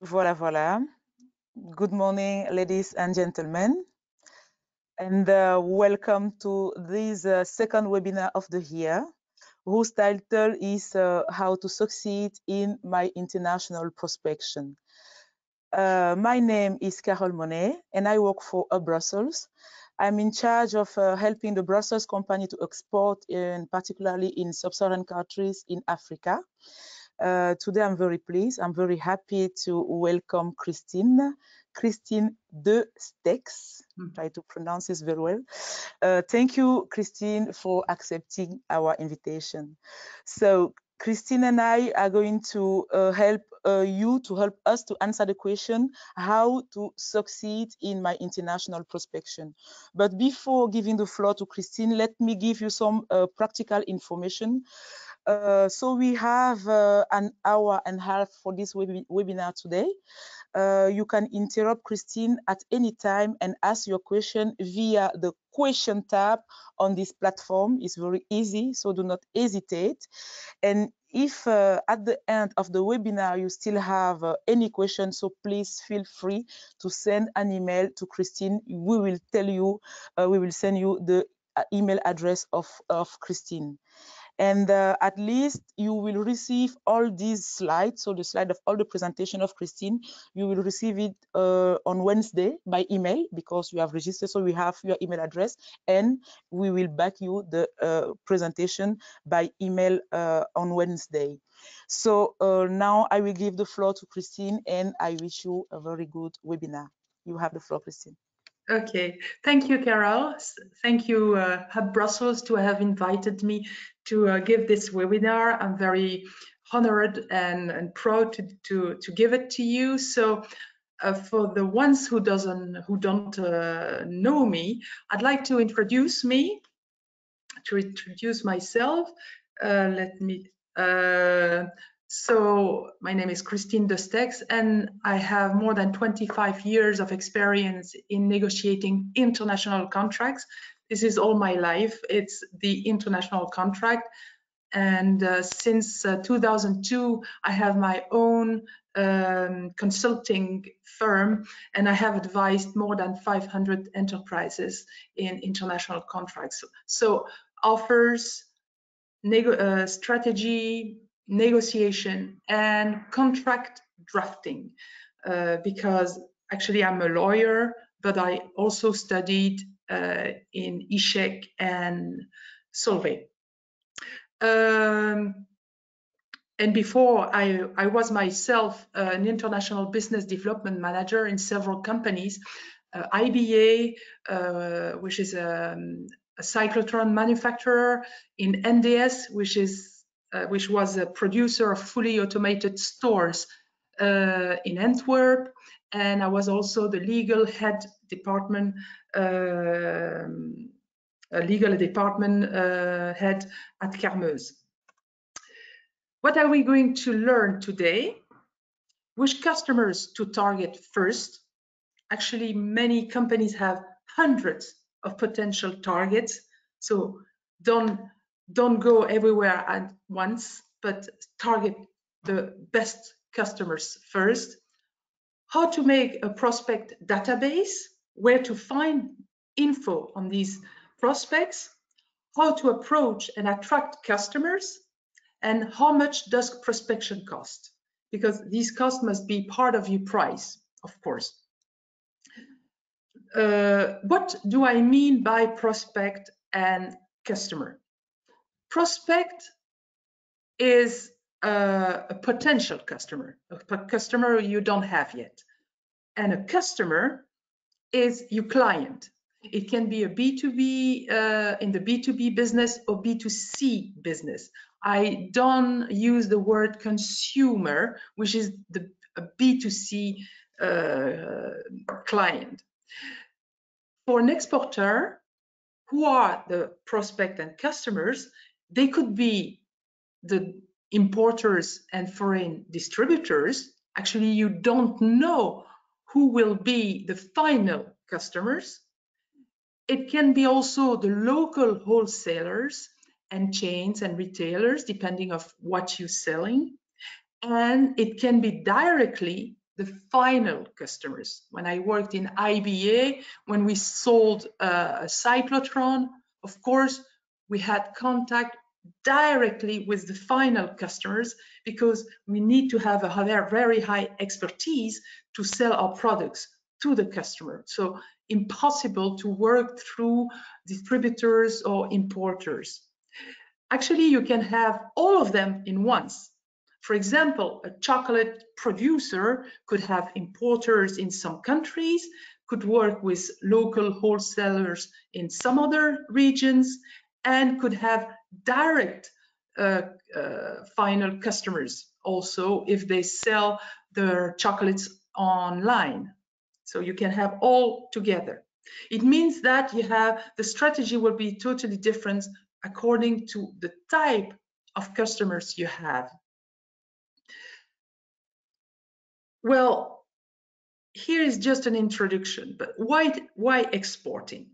Voilà, voilà. Good morning, ladies and gentlemen, and welcome to this second webinar of the year, whose title is How to Succeed in My International Prospection. My name is Carole Monet, and I work for hub.brussels. I'm in charge of helping the Brussels company to export, particularly in sub-Saharan countries in Africa. Today, I'm very pleased. I'm very happy to welcome Christine Destexhe. Try to pronounce this very well. Thank you, Christine, for accepting our invitation. So Christine and I are going to help us to answer the question, how to succeed in my international prospection. But before giving the floor to Christine, let me give you some practical information. So we have an hour and a half for this webinar today. You can interrupt Christine at any time and ask your question via the question tab on this platform. It's very easy, so do not hesitate. And if at the end of the webinar you still have any questions, so please feel free to send an email to Christine. We will tell you, we will send you the email address of Christine. And at least you will receive all these slides, so the slide of all the presentation of Christine, you will receive it on Wednesday by email because you have registered, so we have your email address, and we will back you the presentation by email on Wednesday. So now I will give the floor to Christine, and I wish you a very good webinar. You have the floor, Christine. Okay, thank you, Carole. Thank you, Hub Brussels, to have invited me to give this webinar. I'm very honored and proud to give it to you. So, for the ones who don't know me, I'd like to introduce myself. So my name is Christine Destexhe, and I have more than 25 years of experience in negotiating international contracts. This is all my life. It's the international contract. And since 2002, I have my own consulting firm, and I have advised more than 500 enterprises in international contracts. So offers, strategy, negotiation, and contract drafting, because actually I'm a lawyer, but I also studied in ISHEC and Solvay. And before, I was myself an international business development manager in several companies, IBA, which is a cyclotron manufacturer, in NDS, which was a producer of fully automated stores in Antwerp, and I was also the legal head department head at Carmeuse. What are we going to learn today? Which customers to target first? Actually, many companies have hundreds of potential targets, so don't go everywhere at once, but target the best customers first. How to make a prospect database, where to find info on these prospects, how to approach and attract customers, and how much does prospection cost? Because these costs must be part of your price, of course. What do I mean by prospect and customer? Prospect is a potential customer, a customer you don't have yet. And a customer is your client. It can be a B2B in the B2B business or B2C business. I don't use the word consumer, which is a B2C client. For an exporter, who are the prospect and customers? They could be the importers and foreign distributors. Actually, you don't know who will be the final customers. It can be also the local wholesalers and chains and retailers, depending on what you're selling. And it can be directly the final customers. When I worked in IBA, when we sold a cyclotron, of course, we had contact directly with the final customers because we need to have a very high expertise to sell our products to the customer. So impossible to work through distributors or importers. Actually, you can have all of them in once. For example, a chocolate producer could have importers in some countries, could work with local wholesalers in some other regions, and could have direct final customers also if they sell their chocolates online. So you can have all together. It means that the strategy will be totally different according to the type of customers you have. Well, here is just an introduction, but why exporting?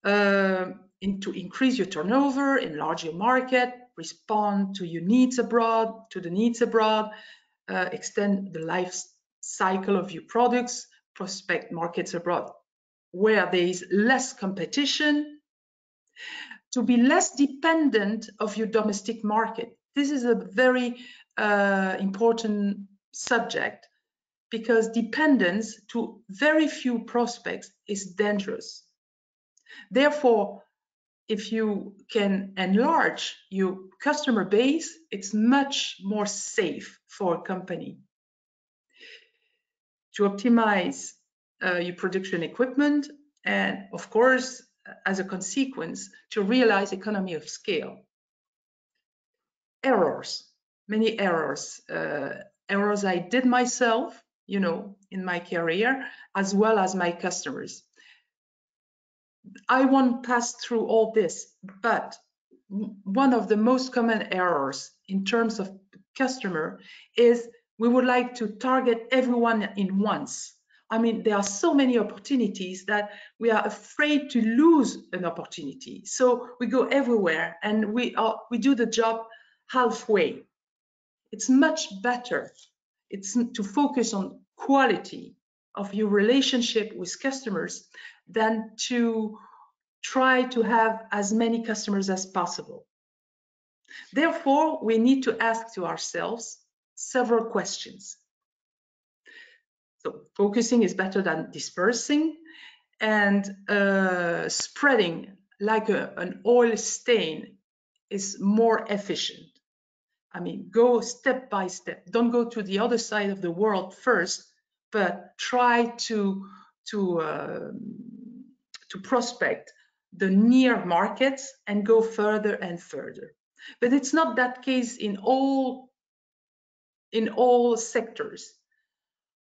To increase your turnover, enlarge your market, respond to your needs abroad, extend the life cycle of your products, prospect markets abroad where there is less competition, to be less dependent of your domestic market. This is a very important subject because dependence to very few prospects is dangerous. Therefore, if you can enlarge your customer base, it's much more safe for a company. To optimize your production equipment, and of course, as a consequence, to realize economy of scale. Errors, many errors. Errors I did myself, in my career, as well as my customers. I won't pass through all this, but one of the most common errors in terms of customer is we would like to target everyone in once. I mean, there are so many opportunities that we are afraid to lose an opportunity. So we go everywhere and we do the job halfway. It's much better. It's to focus on quality of your relationship with customers than to try to have as many customers as possible. Therefore, we need to ask to ourselves several questions. So focusing is better than dispersing, and spreading like an oil stain is more efficient. I mean, go step by step. Don't go to the other side of the world first, but try to prospect the near markets and go further and further. But it's not that case in all sectors.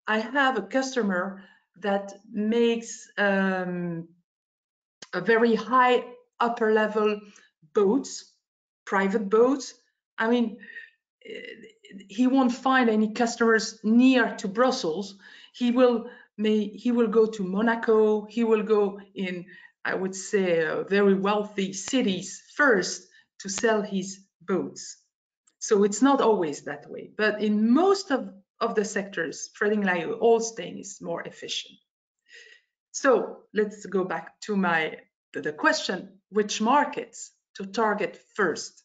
I have a customer that makes a very high upper level boats, private boats. I mean, he won't find any customers near to Brussels. He will go to Monaco. He will go in, I would say, very wealthy cities first to sell his boats. So it's not always that way, but in most of the sectors, spreading like an oil stain is more efficient. So let's go back to the question: which markets to target first?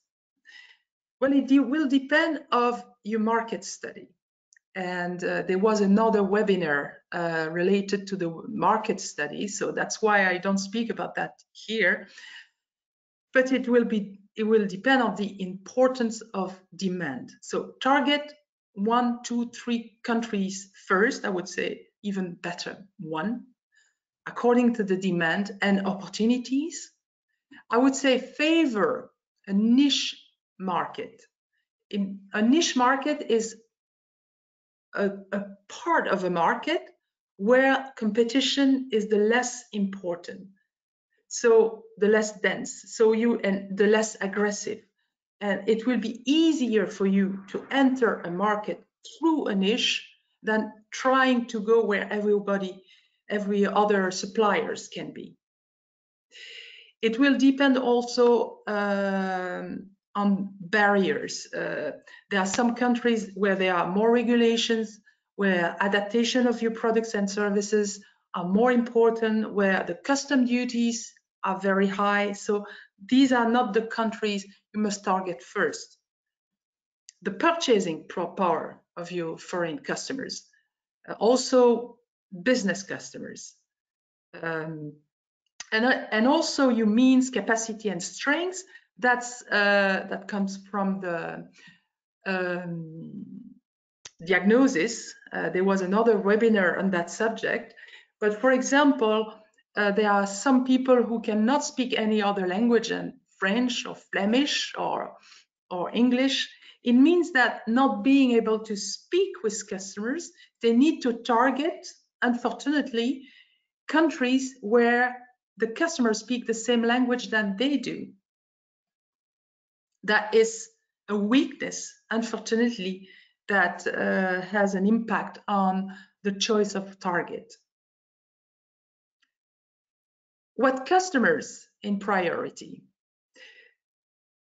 Well, it will depend of your market study. And there was another webinar related to the market study, so that's why I don't speak about that here. But it will depend on the importance of demand. So target 1, 2, 3 countries first. I would say even better 1, according to the demand and opportunities. I would say favor a niche market. A niche market is a part of a market where competition is the less important, so the less dense, and the less aggressive, and it will be easier for you to enter a market through a niche than trying to go where every other suppliers can be. It will depend also on barriers. There are some countries where there are more regulations, where adaptation of your products and services are more important, where the custom duties are very high. So these are not the countries you must target first. The purchasing power of your foreign customers, also business customers, and also your means, capacity, and strengths. That comes from the diagnosis. There was another webinar on that subject. But for example, there are some people who cannot speak any other language than French or Flemish or English. It means that not being able to speak with customers, they need to target, unfortunately, countries where the customers speak the same language than they do. That is a weakness, unfortunately, that has an impact on the choice of target. What customers in priority?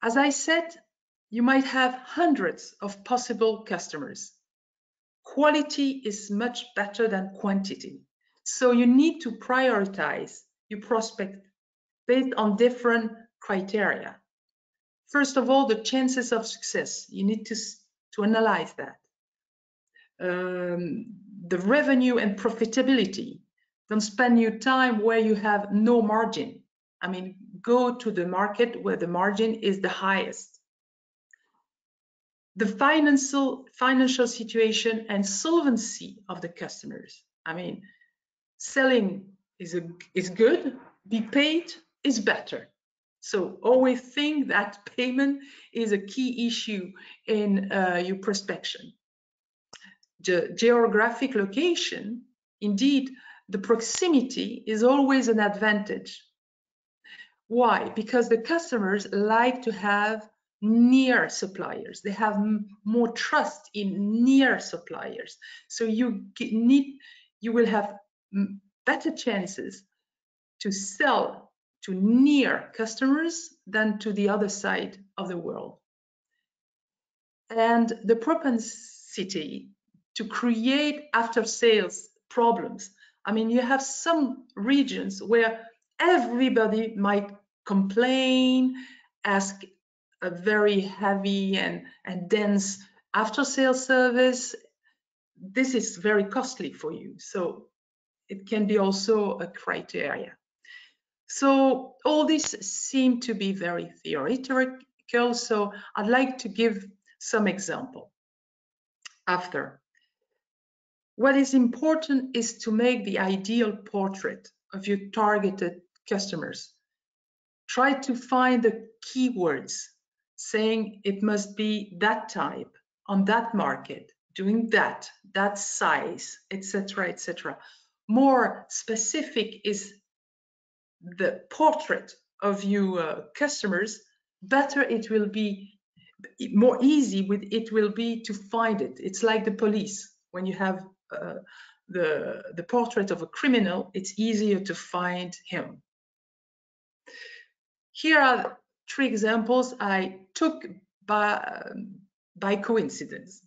As I said, you might have hundreds of possible customers. Quality is much better than quantity. So you need to prioritize your prospect based on different criteria. First of all, the chances of success. You need to analyze that. The revenue and profitability. Don't spend your time where you have no margin. I mean, go to the market where the margin is the highest. The financial situation and solvency of the customers. I mean, selling is good, be paid is better. So always think that payment is a key issue in your prospection. The geographic location, indeed, the proximity is always an advantage. Why? Because the customers like to have near suppliers. They have more trust in near suppliers. So you will have better chances to sell to near customers than to the other side of the world. And the propensity to create after-sales problems. I mean, you have some regions where everybody might complain, ask a very heavy and dense after-sales service. This is very costly for you. So it can be also a criteria. So all this seem to be very theoretical. So I'd like to give some example after. What is important is to make the ideal portrait of your targeted customers. Try to find the keywords saying it must be that type, on that market, doing that size, etc., etc. More specific is the portrait of your customers, better it will be, more easy it will be to find it. It's like the police. When you have the portrait of a criminal, it's easier to find him. Here are 3 examples I took by coincidence.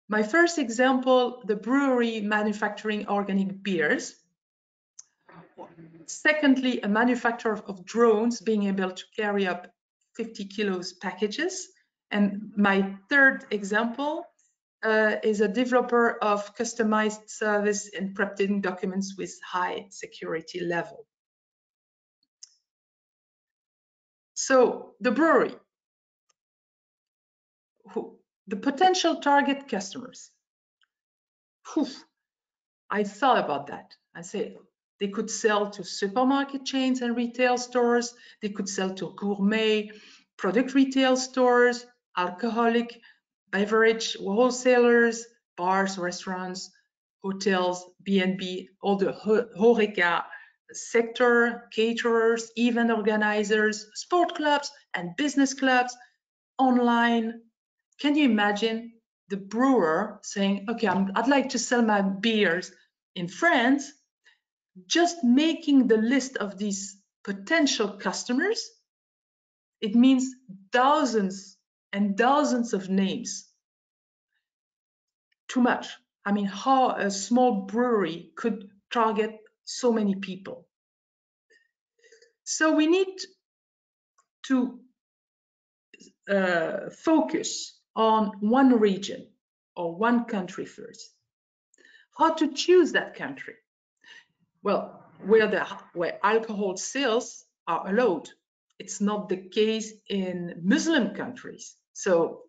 My first example, the brewery manufacturing organic beers. Secondly, a manufacturer of drones being able to carry up 50 kilos packages. And my third example is a developer of customized service encrypting documents with high security level. So the brewery, the potential target customers. I thought about that. I said they could sell to supermarket chains and retail stores. They could sell to gourmet product retail stores, alcoholic beverage wholesalers, bars, restaurants, hotels, B&B, all the HoReCa sector, caterers, event organizers, sport clubs and business clubs, online. Can you imagine the brewer saying, okay, I'd like to sell my beers in France, just making the list of these potential customers? It means thousands and thousands of names. Too much. I mean, how a small brewery could target so many people. So we need to focus on one region or one country first. How to choose that country? Well, where alcohol sales are allowed. It's not the case in Muslim countries. So,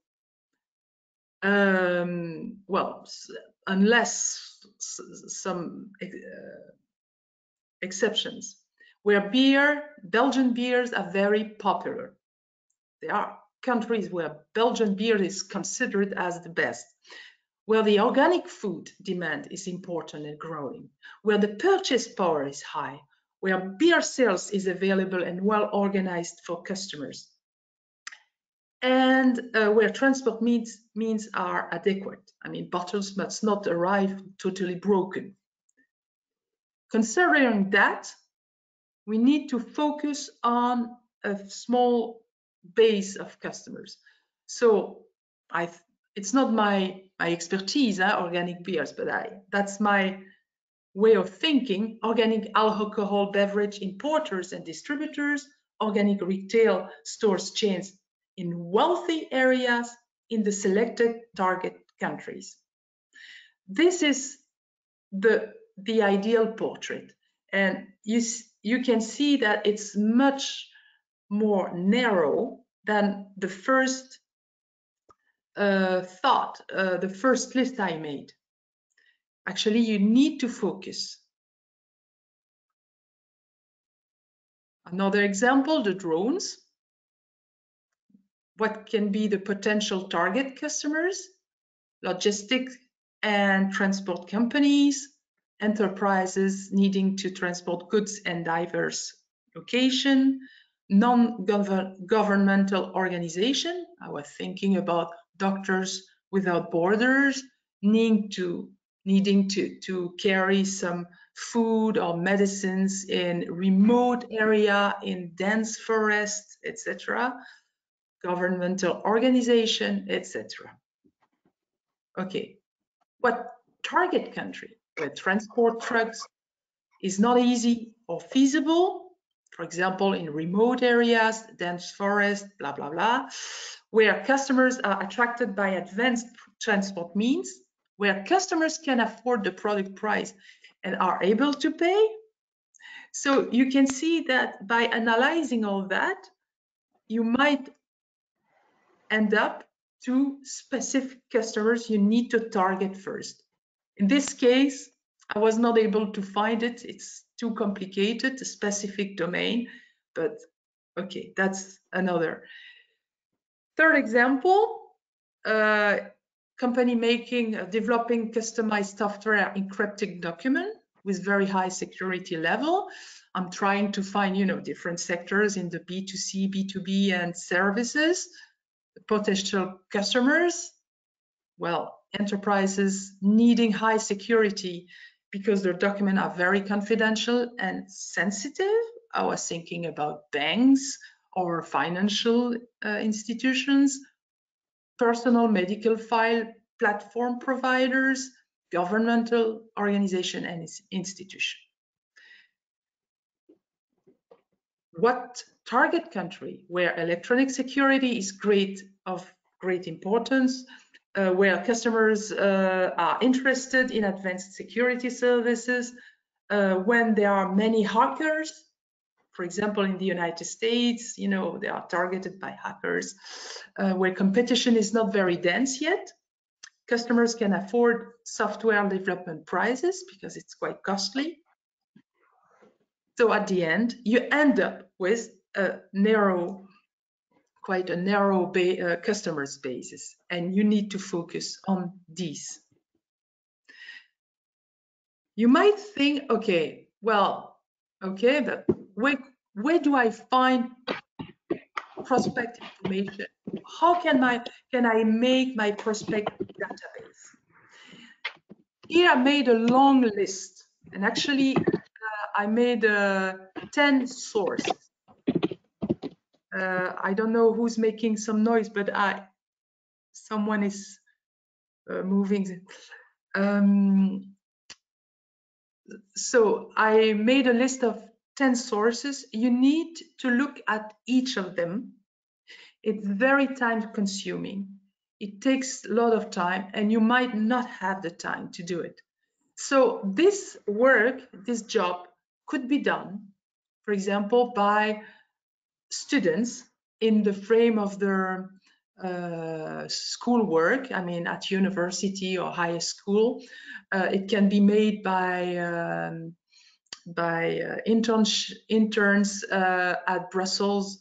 well, unless some exceptions, where Belgian beers are very popular. There are countries where Belgian beer is considered as the best, where the organic food demand is important and growing, where the purchase power is high, where beer sales is available and well organized for customers, and where transport means are adequate. I mean, bottles must not arrive totally broken. Considering that, we need to focus on a small base of customers. So it's not my expertise, organic beers, but that's my way of thinking. Organic alcohol beverage importers and distributors, organic retail stores chains in wealthy areas in the selected target countries. This is the ideal portrait, and you can see that it's much more narrow than the first the first list I made. Actually, you need to focus. Another example, the drones. What can be the potential target customers? Logistics and transport companies, enterprises needing to transport goods in diverse location, non-governmental organization. I was thinking about Doctors Without Borders, needing to carry some food or medicines in remote area, in dense forests, etc. Governmental organization, etc. Okay, what target country where transport trucks is not easy or feasible, for example, in remote areas, dense forest, blah, blah, blah, where customers are attracted by advanced transport means, where customers can afford the product price and are able to pay. So you can see that by analyzing all that, you might end up to specific customers you need to target first. In this case, I was not able to find it. It's too complicated, a specific domain, but okay, that's another. Third example, company developing customized software encrypted document with very high security level. I'm trying to find, different sectors in the B2C, B2B and services, potential customers. Well, enterprises needing high security because their documents are very confidential and sensitive. I was thinking about banks or financial institutions, personal medical file platform providers, governmental organization and institution. What target country where electronic security is of great importance, where customers are interested in advanced security services, when there are many hackers, for example, in the United States, they are targeted by hackers, where competition is not very dense yet. Customers can afford software development prices because it's quite costly. So at the end, you end up with quite a narrow customer basis, and you need to focus on these. You might think, okay, but where do I find prospect information? How can I make my prospect database? Here I made a long list, and actually I made 10 sources. I don't know who's making some noise, but someone is moving. So I made a list of 10 sources. You need to look at each of them. It's very time consuming. It takes a lot of time and you might not have the time to do it. So this work, this job could be done, for example, by students in the frame of their school work, I mean, at university or higher school. It can be made by interns at Brussels,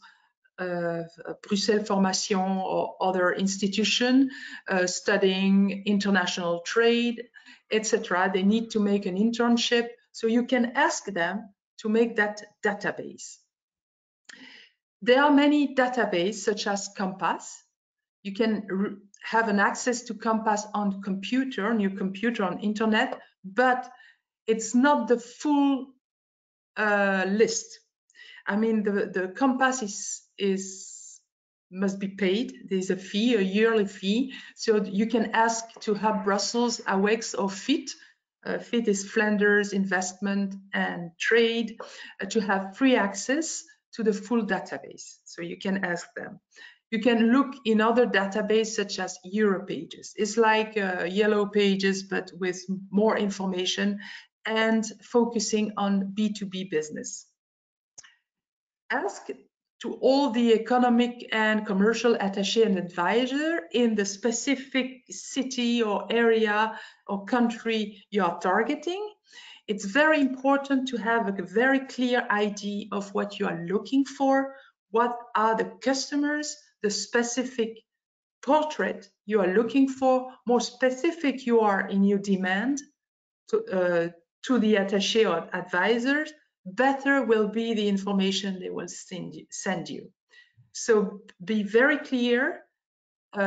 Bruxelles Formation or other institution studying international trade, etc. They need to make an internship. So you can ask them to make that database. There are many databases such as Compass. You can have an access to Compass on computer, on your computer, on internet, but it's not the full list. I mean, the Compass must be paid. There's a fee, a yearly fee. So you can ask to Hub Brussels, AWEX, or FIT. FIT is Flanders Investment and Trade, to have free access to the full database. So you can ask them. You can look in other databases such as Europages. It's like Yellow Pages, but with more information and focusing on B2B business. Ask to all the economic and commercial attaché and advisor in the specific city or area or country you are targeting. It's very important to have a very clear idea of what you are looking for, what are the customers, the specific portrait you are looking for, more specific you are in your demand to the attaché or advisors, better will be the information they will send you. So be very clear,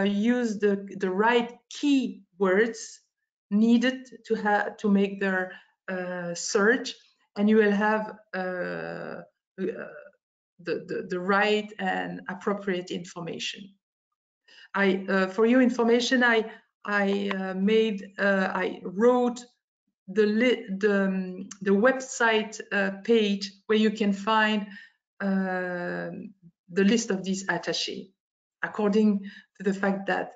use the right key words needed to make their search, and you will have the right and appropriate information. For your information, I wrote the website page where you can find the list of these attachés according to the fact that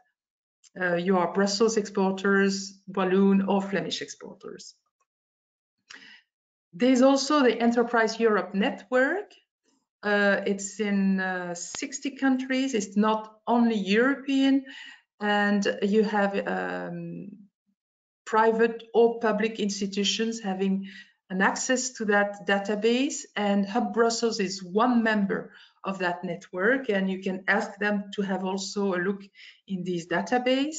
you are Brussels exporters, Walloon or Flemish exporters. There's also the Enterprise Europe network. It's in 60 countries. It's not only European, and you have private or public institutions having an access to that database, and Hub Brussels is one member of that network, and you can ask them to have also a look in this database.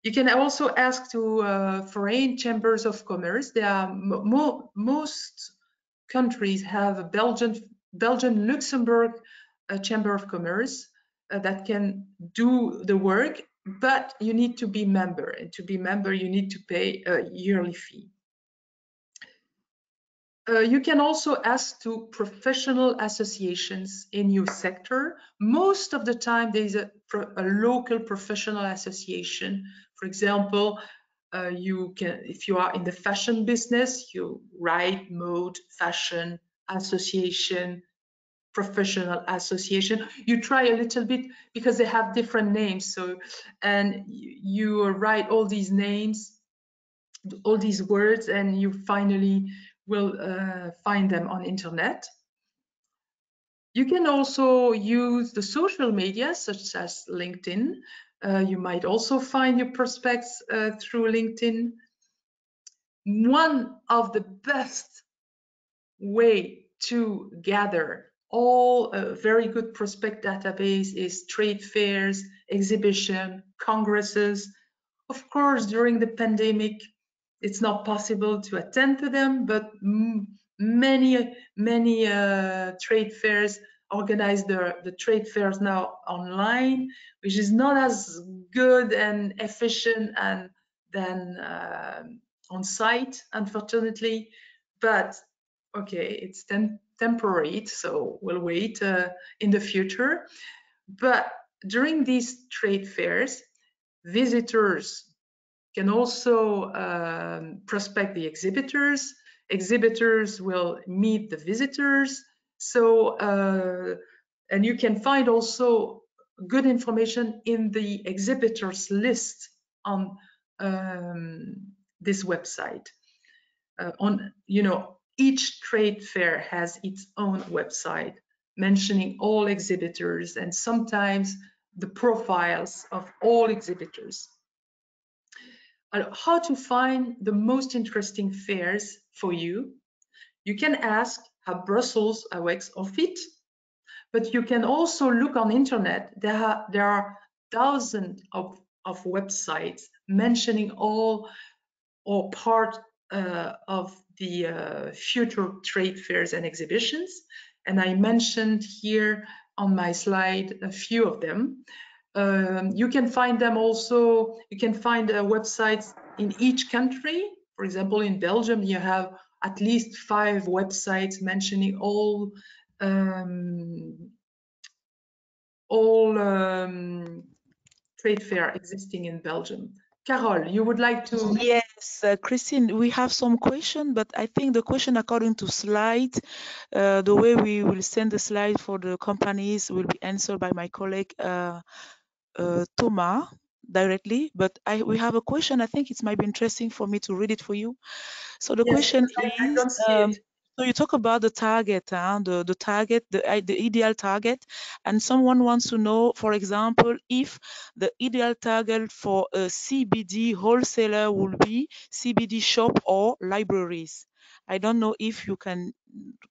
You can also ask to foreign chambers of commerce. There are most countries have a Belgian, Luxembourg Chamber of Commerce that can do the work, but you need to be member, and to be member you need to pay a yearly fee. You can also ask to professional associations in your sector. Most of the time there is a local professional association. For example, you can, if you are in the fashion business, you write mode, fashion, association, professional association. You try a little bit because they have different names. So, and you write all these names, all these words, and you finally will find them on internet. You can also use the social media such as LinkedIn. You might also find your prospects through LinkedIn. One of the best way to gather all a very good prospect database is trade fairs, exhibition, congresses. Of course, during the pandemic, it's not possible to attend to them, but many trade fairs organize the trade fairs now online, which is not as good and efficient and than on site, unfortunately. But okay, it's temporary, so we'll wait in the future. But during these trade fairs, visitors can also prospect the exhibitors. Exhibitors will meet the visitors. So, and you can find also good information in the exhibitors list on this website. Each trade fair has its own website mentioning all exhibitors and sometimes the profiles of all exhibitors. How to find the most interesting fairs for you? You can ask Hub Brussels, AWEX, or FIT, but you can also look on internet. There are thousands of websites mentioning all or part of the future trade fairs and exhibitions. And I mentioned here on my slide a few of them. You can find them also, you can find websites in each country. For example, in Belgium, you have at least 5 websites mentioning all trade fair existing in Belgium. Carol, you would like to? Yes, Christine, we have some question, but I think the question according to slide, the way we will send the slide for the companies will be answered by my colleague Thomas directly. But we have a question. I think it might be interesting for me to read it for you. So the Yes, question I is, don't see it. so you talk about the target, the target, the ideal target, and someone wants to know, for example, if the ideal target for a CBD wholesaler will be CBD shop or libraries. I don't know if you can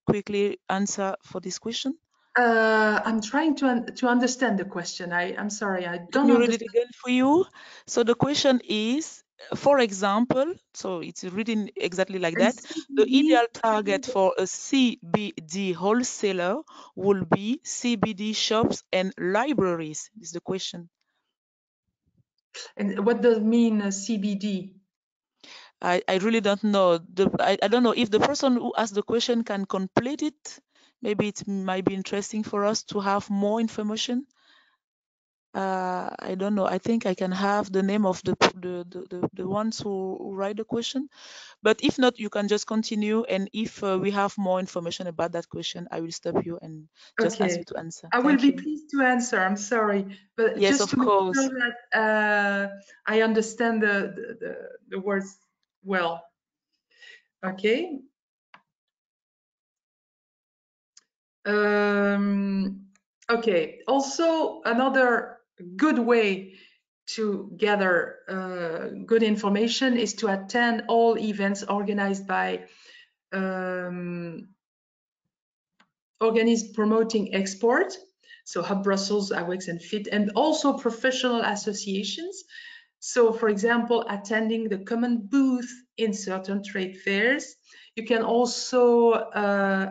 quickly answer for this question. I'm trying to understand the question. I'm sorry, I Let don't me read it understand. again for you. So the question is, for example, so it's written exactly like And that. The CBD, ideal target for a CBD wholesaler will be CBD shops and libraries, is the question. and what does mean CBD? I really don't know. I don't know if the person who asked the question can complete it. Maybe it might be interesting for us to have more information. I don't know. I think I can have the name of the ones who write the question. But if not, you can just continue. And if we have more information about that question, I will stop you and just ask you Okay, to answer. I will Thank be you. pleased to answer. I'm sorry, but Yes, just of to make sure course. that I understand the words well. Okay. Okay. Also, another good way to gather good information is to attend all events organized by organisms promoting export, so Hub Brussels, AWEX, and FIT, and also professional associations. So, for example, attending the common booth in certain trade fairs. You can also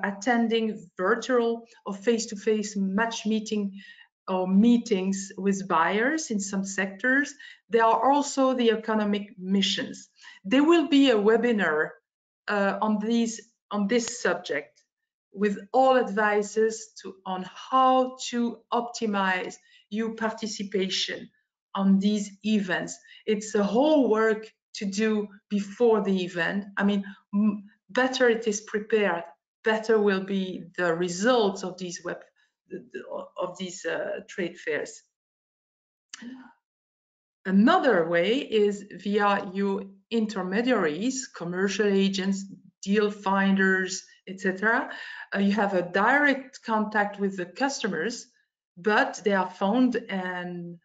attending virtual or face-to-face match meeting or meetings with buyers in some sectors. There are also the economic missions. There will be a webinar on this subject with all advices on how to optimize your participation on these events. It's a whole work to do before the event. I mean, better it is prepared, better will be the results of these trade fairs. Another way is via your intermediaries, commercial agents, deal finders, etc. You have a direct contact with the customers, but they are found and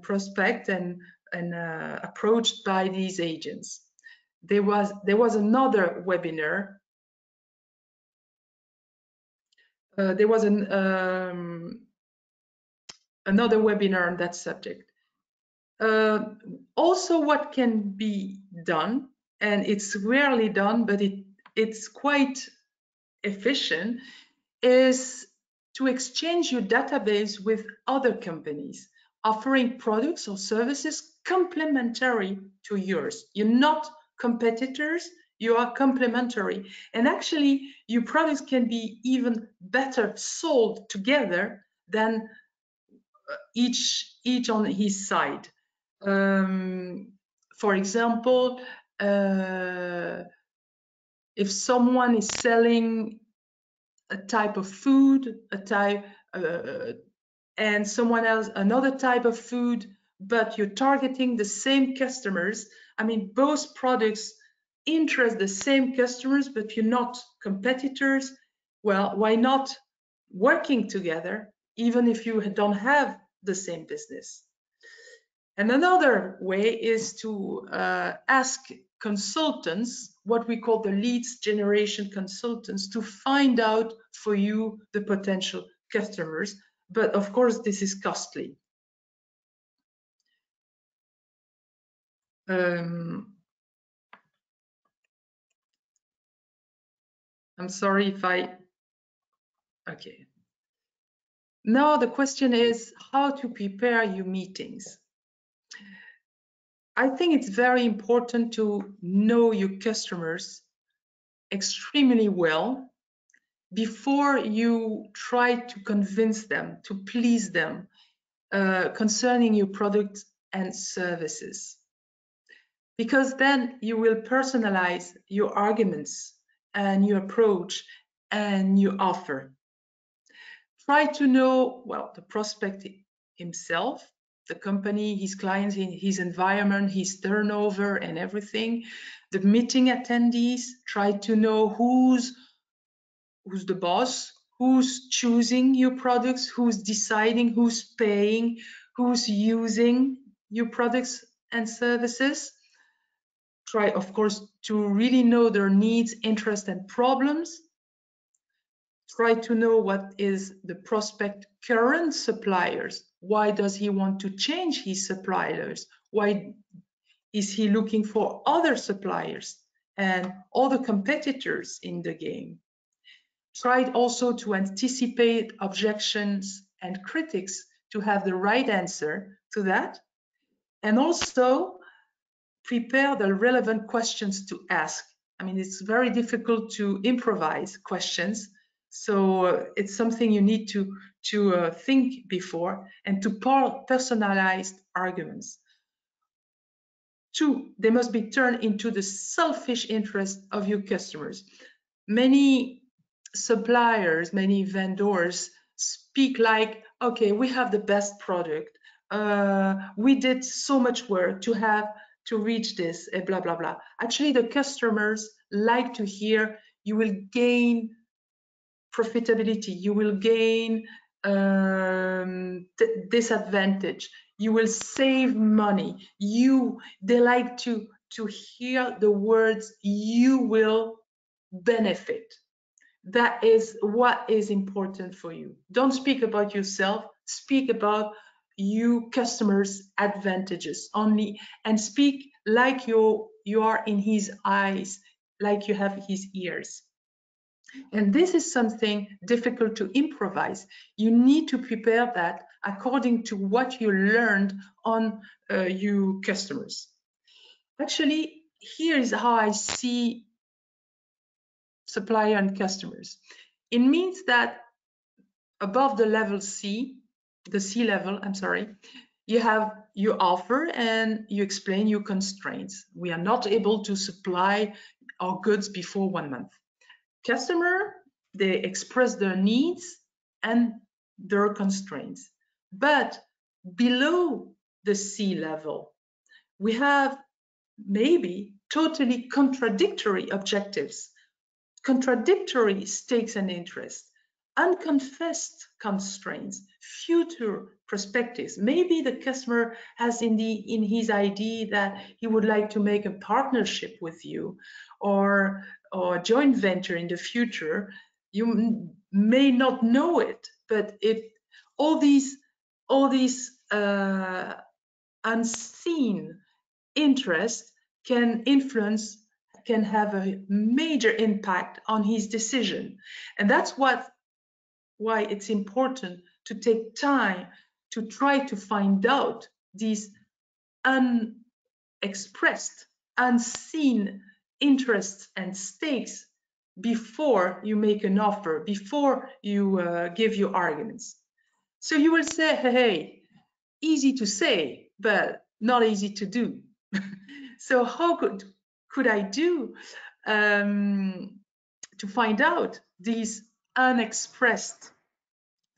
prospect and approached by these agents. There was another webinar. There was another webinar on that subject. Also, what can be done, and it's rarely done, but it's quite efficient, is to exchange your database with other companies offering products or services complementary to yours. You're not competitors, you are complementary. And actually, your products can be even better sold together than each on his side. For example, if someone is selling a type of food, and someone else another type of food, but you're targeting the same customers. I mean, both products interest the same customers, but you're not competitors. Well, why not working together, even if you don't have the same business? And another way is to ask consultants, what we call the leads generation consultants, to find out for you the potential customers. But of course, this is costly. I'm sorry if okay. Now the question is how to prepare your meetings. I think it's very important to know your customers extremely well before you try to convince them, to please them concerning your products and services. Because then you will personalize your arguments and your approach and your offer. Try to know, well, the prospect himself, the company, his clients, his environment, his turnover and everything, the meeting attendees. Try to know who's the boss, who's choosing your products, who's deciding, who's paying, who's using your products and services. Try, of course, to really know their needs, interests, and problems. Try to know what is the prospect current suppliers. Why does he want to change his suppliers? Why is he looking for other suppliers and other competitors in the game? Try also to anticipate objections and critics to have the right answer to that. And also prepare the relevant questions to ask. I mean, it's very difficult to improvise questions. So it's something you need to think before, and to personalize arguments. 2, they must be turned into the selfish interest of your customers. Many suppliers, many vendors speak like, okay, we have the best product. We did so much work to reach this, blah, blah, blah. Actually, the customers like to hear you will gain profitability, you will gain this advantage, you will save money. They like to hear the words you will benefit. That is what is important for you. Don't speak about yourself, speak about you customers' advantages only, and speak like you are in his eyes, like you have his ears. And this is something difficult to improvise. You need to prepare that according to what you learned on your customers. Actually, here is how I see supplier and customers. It means that above the level C, the C level, I'm sorry, you have your offer and you explain your constraints. We are not able to supply our goods before 1 month. Customer, they express their needs and their constraints. But below the C level, we have maybe totally contradictory objectives, contradictory stakes and interests, unconfessed constraints, future perspectives. Maybe the customer has in his idea that he would like to make a partnership with you or a joint venture in the future. You may not know it, but all these unseen interests can influence, can have a major impact on his decision. And that's why it's important to take time to try to find out these unexpressed, unseen interests and stakes before you make an offer, before you give your arguments. So you will say, hey, easy to say, but not easy to do. So how could I do to find out these unexpressed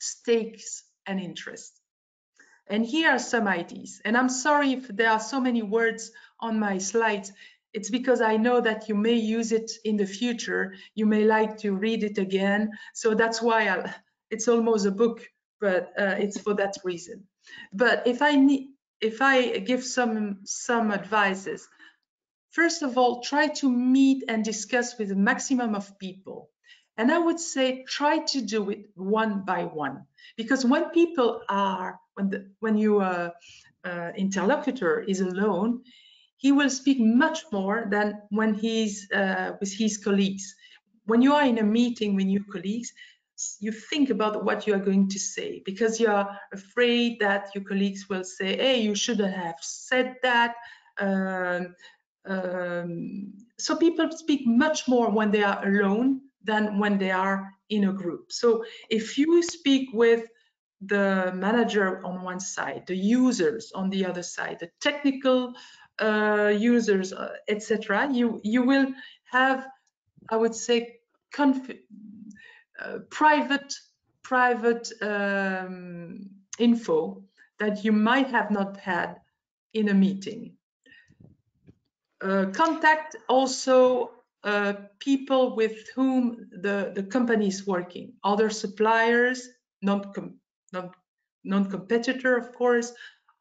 stakes and interests? And here are some ideas. And I'm sorry if there are so many words on my slides. It's because I know that you may use it in the future. You may like to read it again. So that's why it's almost a book, but it's for that reason. But if I give some advices, first of all, try to meet and discuss with a maximum of people. And I would say try to do it one by one, because when people are, when your interlocutor is alone, he will speak much more than when he's with his colleagues. When you are in a meeting with your colleagues, you think about what you are going to say, because you are afraid that your colleagues will say, hey, you shouldn't have said that. So people speak much more when they are alone than when they are in a group. So if you speak with the manager on one side, the users on the other side, the technical users, etc., you will have, I would say, private info that you might have not had in a meeting. Contact also people with whom the company is working, other suppliers, non-competitor, of course,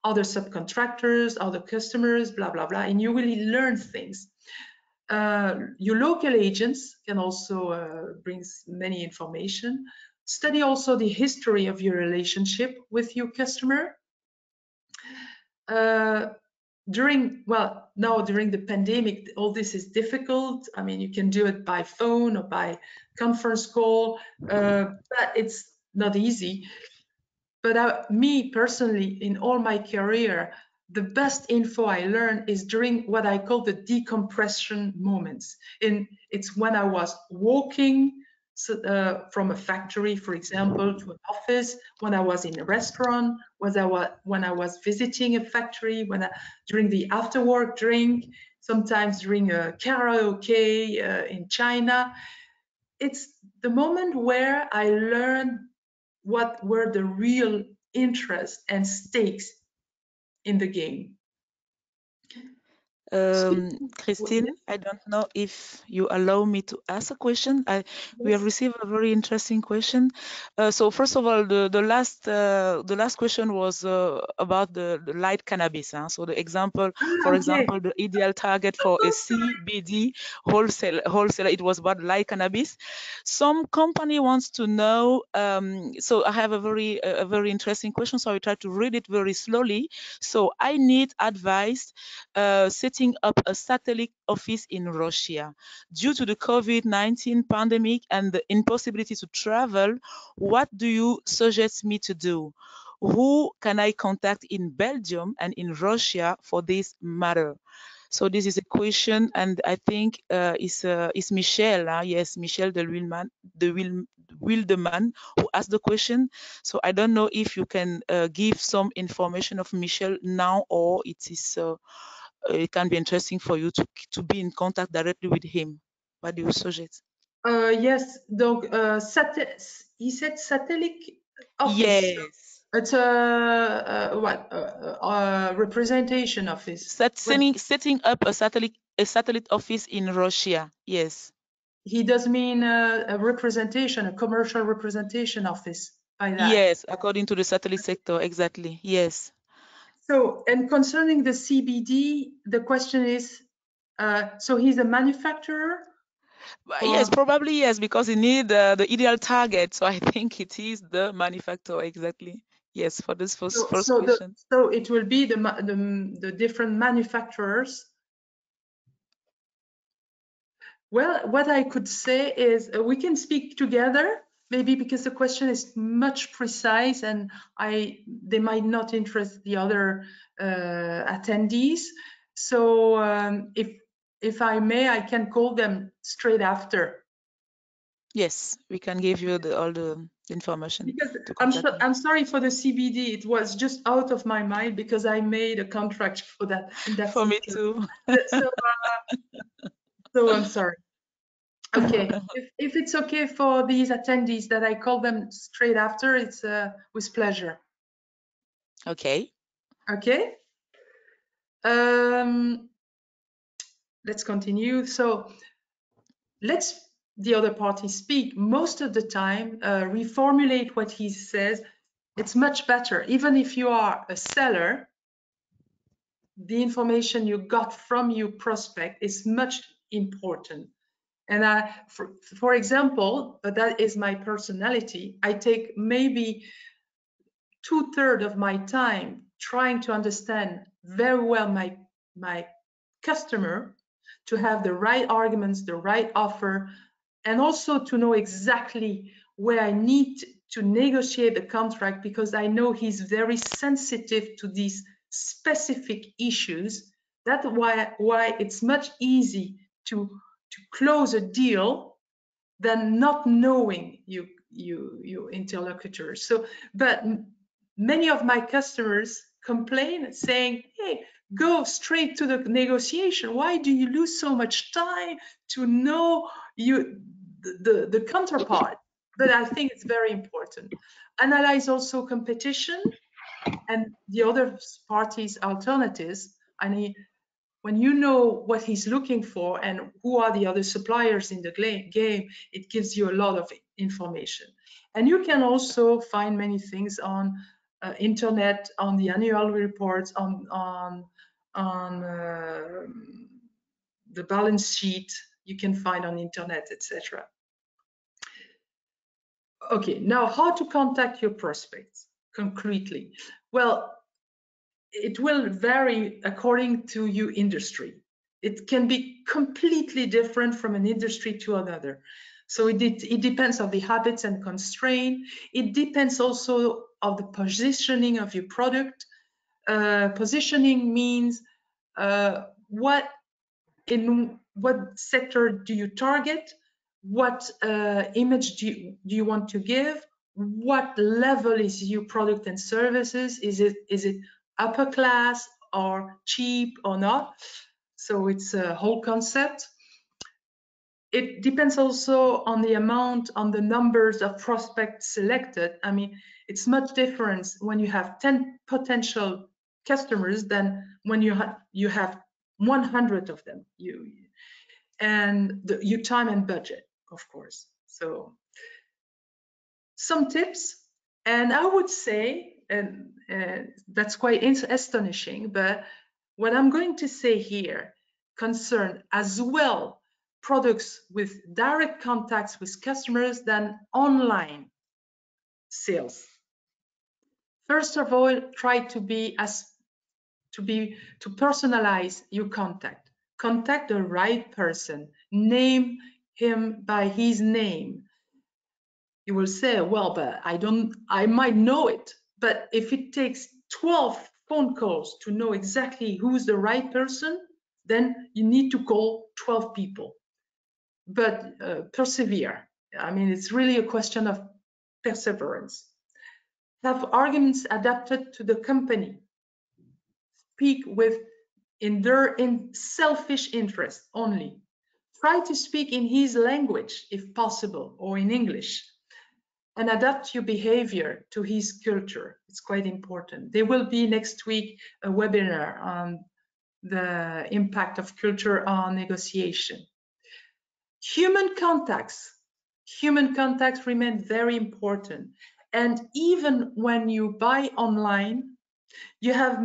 other subcontractors, other customers, blah, blah, blah, and you will learn things. Your local agents can also bring many information. Study also the history of your relationship with your customer. Now during the pandemic, all this is difficult. I mean, you can do it by phone or by conference call, but it's not easy. But me personally, in all my career, the best info I learned is during what I call the decompression moments. It's when I was walking from a factory, for example, to an office, when I was in a restaurant, when I was visiting a factory, during the after work drink, sometimes during a karaoke in China. It's the moment where I learned what were the real interests and stakes in the game. Christine, I don't know if you allow me to ask a question. We have received a very interesting question. So first of all, the last question was about the light cannabis. So the example, for example, the ideal target for a CBD wholesaler, it was about light cannabis. Some company wants to know. So I have a very interesting question. So I try to read it very slowly. So I need advice setting up a satellite office in Russia. Due to the COVID-19 pandemic and the impossibility to travel, what do you suggest me to do? Who can I contact in Belgium and in Russia for this matter? So this is a question, and I think it's Michel. Yes, Michel de Wildeman who asked the question. So I don't know if you can give some information of Michel now, or it can be interesting for you to be in contact directly with him. What do you suggest? Yes, donc he said satellite office. Yes. It's a representation office. Setting up a satellite office in Russia. Yes. He does mean a representation, a commercial representation office by that. Yes, according to the satellite sector, exactly. Yes. So, and concerning the CBD, the question is, so he's a manufacturer? Yes, probably yes, because he need the ideal target. So I think it is the manufacturer exactly. Yes, for this first question. So it will be the different manufacturers. Well, what I could say is we can speak together, maybe because the question is much precise and they might not interest the other attendees. So if I may, I can call them straight after. Yes, we can give you all the information Because to contact me. I'm sorry for the CBD. It was just out of my mind because I made a contract for that in that For me system. too. So I'm sorry. Okay, if it's okay for these attendees that I call them straight after, it's with pleasure. Okay. Okay. Let's continue. So let's the other party speak. Most of the time, reformulate what he says. It's much better. Even if you are a seller, the information you got from your prospect is much important. And for example, that is my personality. I take maybe 2/3 of my time trying to understand very well my customer, to have the right arguments, the right offer, and also to know exactly where I need to negotiate the contract, because I know he's very sensitive to these specific issues. That's why it's much easy to close a deal than not knowing your interlocutor. So, but many of my customers complain, saying, "Hey, go straight to the negotiation. Why do you lose so much time to know the counterpart?" But I think it's very important. Analyze also competition and the other parties' alternatives. When you know what he's looking for and who are the other suppliers in the game, it gives you a lot of information. And you can also find many things on internet, on the annual reports, on the balance sheet you can find on internet, etc. Okay, now how to contact your prospects concretely? Well, it will vary according to your industry. It can be completely different from an industry to another. So it depends on the habits and constraint. It depends also of the positioning of your product. Positioning means what sector do you target? What image do you want to give? What level is your product and services? Is it upper class or cheap or not? So it's a whole concept. It depends also on the amount, on the numbers of prospects selected. I mean, it's much different when you have 10 potential customers than when you have 100 of them. And your time and budget, of course. So some tips, and I would say, and that's quite astonishing, but what I'm going to say here concern as well products with direct contacts with customers than online sales. First of all, try to personalize your contact. Contact the right person. Name him by his name. You will say, well, but I might know it. But if it takes 12 phone calls to know exactly who's the right person, then you need to call 12 people. But persevere. I mean, it's really a question of perseverance. Have arguments adapted to the company. Speak in selfish interest only. Try to speak in his language, if possible, or in English, and adapt your behavior to his culture. It's quite important. There will be next week a webinar on the impact of culture on negotiation. Human contacts remain very important. And even when you buy online, you have,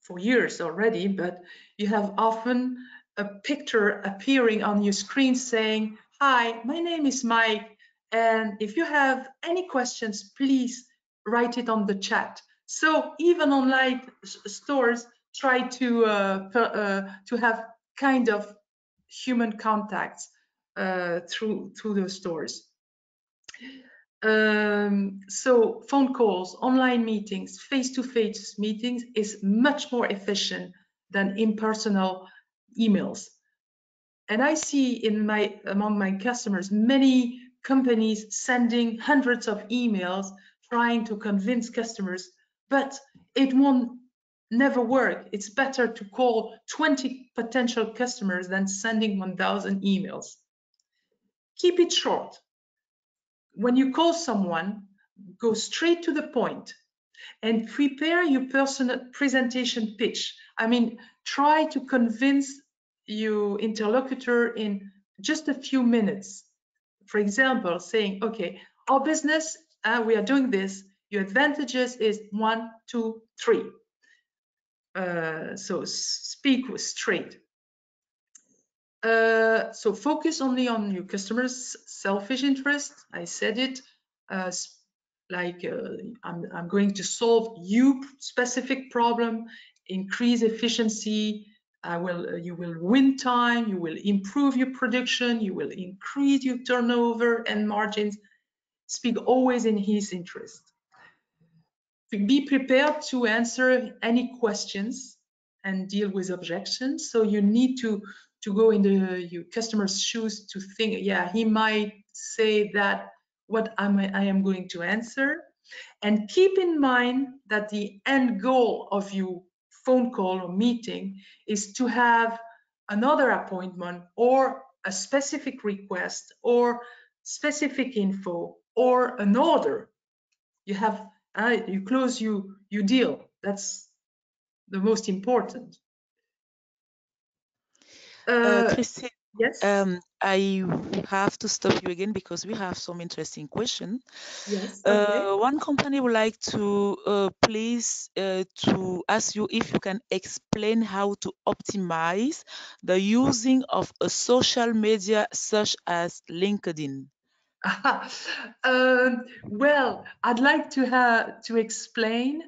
for years already, but you have often a picture appearing on your screen saying, "Hi, my name is Mike, and if you have any questions, please write it on the chat." So even online stores try to have kind of human contacts through the stores. So phone calls, online meetings, face-to-face meetings is much more efficient than impersonal emails. And I see among my customers many companies sending hundreds of emails trying to convince customers, but it won't never work. It's better to call 20 potential customers than sending 1,000 emails. Keep it short. When you call someone, go straight to the point and prepare your personal presentation pitch. I mean, try to convince your interlocutor in just a few minutes. For example, saying, okay, our business, we are doing this. Your advantages is 1, 2, 3. So speak straight. So focus only on your customers' selfish interest. I said it. I'm going to solve your specific problem, increase efficiency. You will win time. You will improve your production. You will increase your turnover and margins. Speak always in his interest. Be prepared to answer any questions and deal with objections. So you need to go in your customer's shoes to think, yeah, he might say that what I am going to answer. And keep in mind that the end goal of your phone call or meeting is to have another appointment or a specific request or specific info or an order. You close you deal. That's the most important. Christine, Yes. I have to stop you again because we have some interesting question. Yes. Okay. One company would like to please to ask you if you can explain how to optimize the using of a social media such as LinkedIn. Well, I'd like to explain.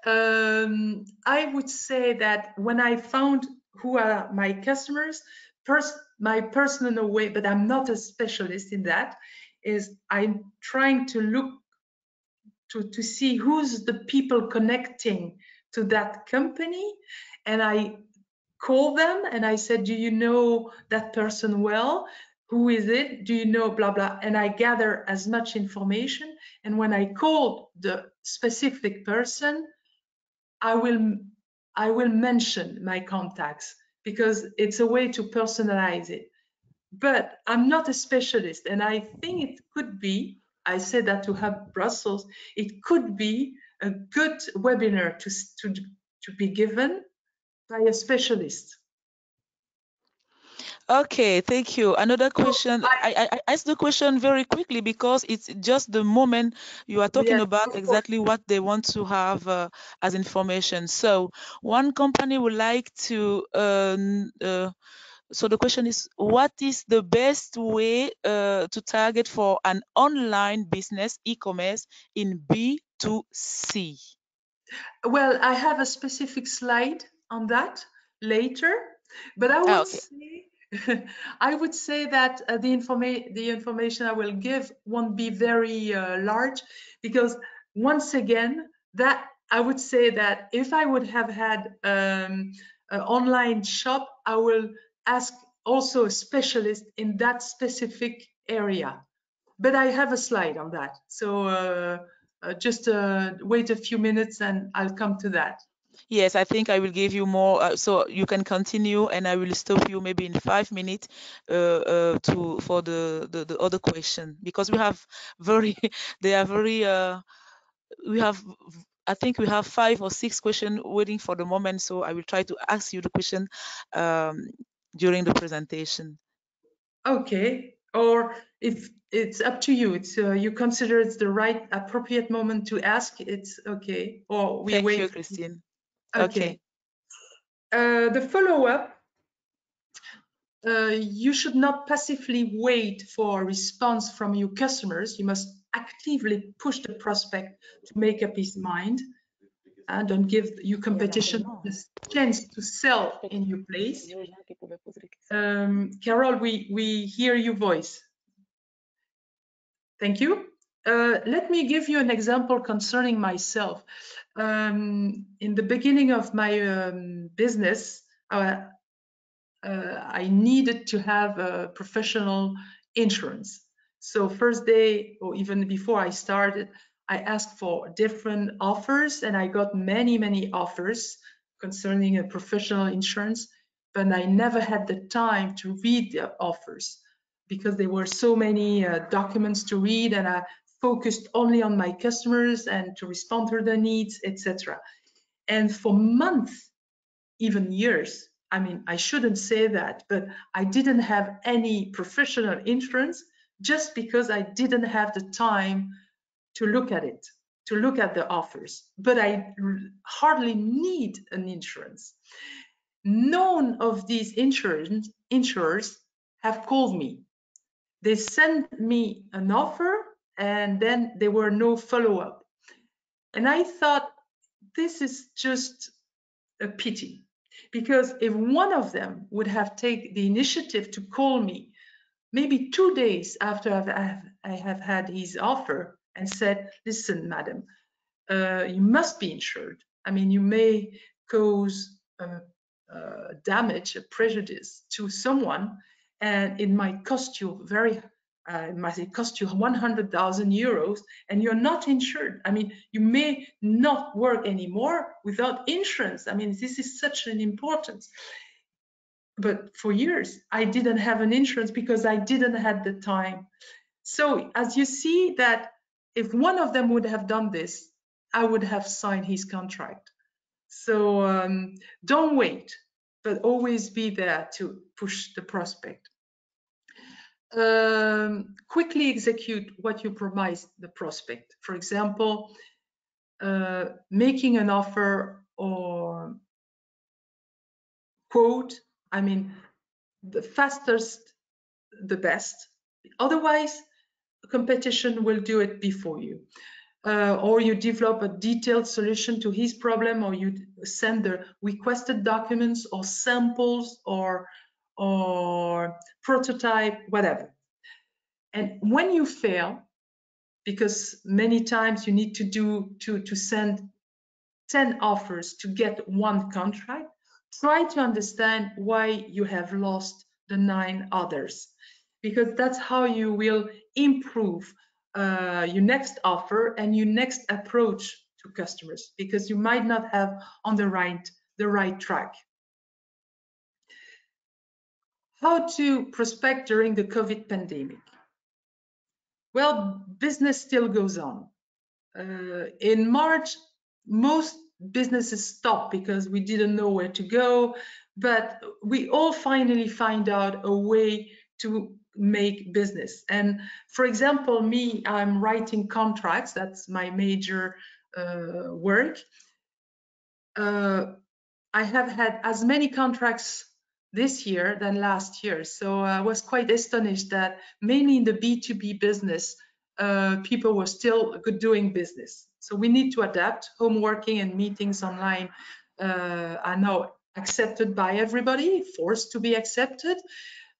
I would say that when I found who are my customers, my personal way, but I'm not a specialist in that, is I'm trying to look to see who's the people connecting to that company, and I call them and I said, do you know that person well? Who is it? Do you know blah blah? And I gather as much information, and when I call the specific person, I will mention my contacts because it's a way to personalize it. But I'm not a specialist, and I think it could be, I said that to Hub Brussels, it could be a good webinar to be given by a specialist. Okay, thank you. Another So question. I asked the question very quickly because it's just the moment you are talking yes, about of course. exactly what they want to have as information. So one company would like to so the question is, what is the best way to target for an online business e-commerce in B2C? Well, I have a specific slide on that later, but I Ah, would okay. say I would say that the information I will give won't be very large, because once again, that I would say that if I would have had an online shop, I will ask also a specialist in that specific area. But I have a slide on that, so just wait a few minutes and I'll come to that. Yes, I think I will give you more, so you can continue, and I will stop you maybe in 5 minutes to for the other question, because we have very they are very we have I think we have 5 or 6 questions waiting for the moment, so I will try to ask you the question um, during the presentation. Okay, or if it's up to you, it's you consider it's the right appropriate moment to ask, it's okay, or we Thank you, wait. Christine. Okay. Okay. The follow-up, you should not passively wait for a response from your customers. You must actively push the prospect to make up his mind, and don't give your competition the chance to sell in your place. Carol, we hear your voice. Thank you. Let me give you an example concerning myself. In the beginning of my business, I needed to have a professional insurance. So first day, or even before I started, I asked for different offers, and I got many offers concerning a professional insurance, but I never had the time to read the offers because there were so many documents to read, and I focused only on my customers and to respond to their needs, etc. And for months, even years, I mean, I shouldn't say that, but I didn't have any professional insurance just because I didn't have the time to look at it, to look at the offers. But I hardly need an insurance. None of these insurers have called me. They sent me an offer and then there were no follow-up. And I thought, this is just a pity, because if one of them would have taken the initiative to call me maybe 2 days after I have had his offer and said, listen, madam, you must be insured. I mean, you may cause damage, a prejudice to someone, and it might cost you it might cost you 100,000 euros, and you're not insured. I mean, you may not work anymore without insurance. I mean, this is such an importance. But for years, I didn't have an insurance because I didn't have the time. So as you see that if one of them would have done this, I would have signed his contract. So don't wait, but always be there to push the prospect. Quickly execute what you promise the prospect. For example, making an offer or quote, I mean, the fastest, the best. Otherwise, competition will do it before you. Or you develop a detailed solution to his problem, or you send the requested documents or samples or prototype, whatever. And when you fail, because many times you need to send 10 offers to get one contract, try to understand why you have lost the 9 others, because that's how you will improve your next offer and your next approach to customers, because you might not have on the right track. How to prospect during the COVID pandemic? Well, business still goes on. In March, most businesses stopped because we didn't know where to go, but we all finally find out a way to make business. And for example, me, I'm writing contracts. That's my major work. I have had as many contracts this year than last year. So I was quite astonished that mainly in the B2B business, people were still doing business. So we need to adapt. Home working and meetings online are now accepted by everybody, forced to be accepted.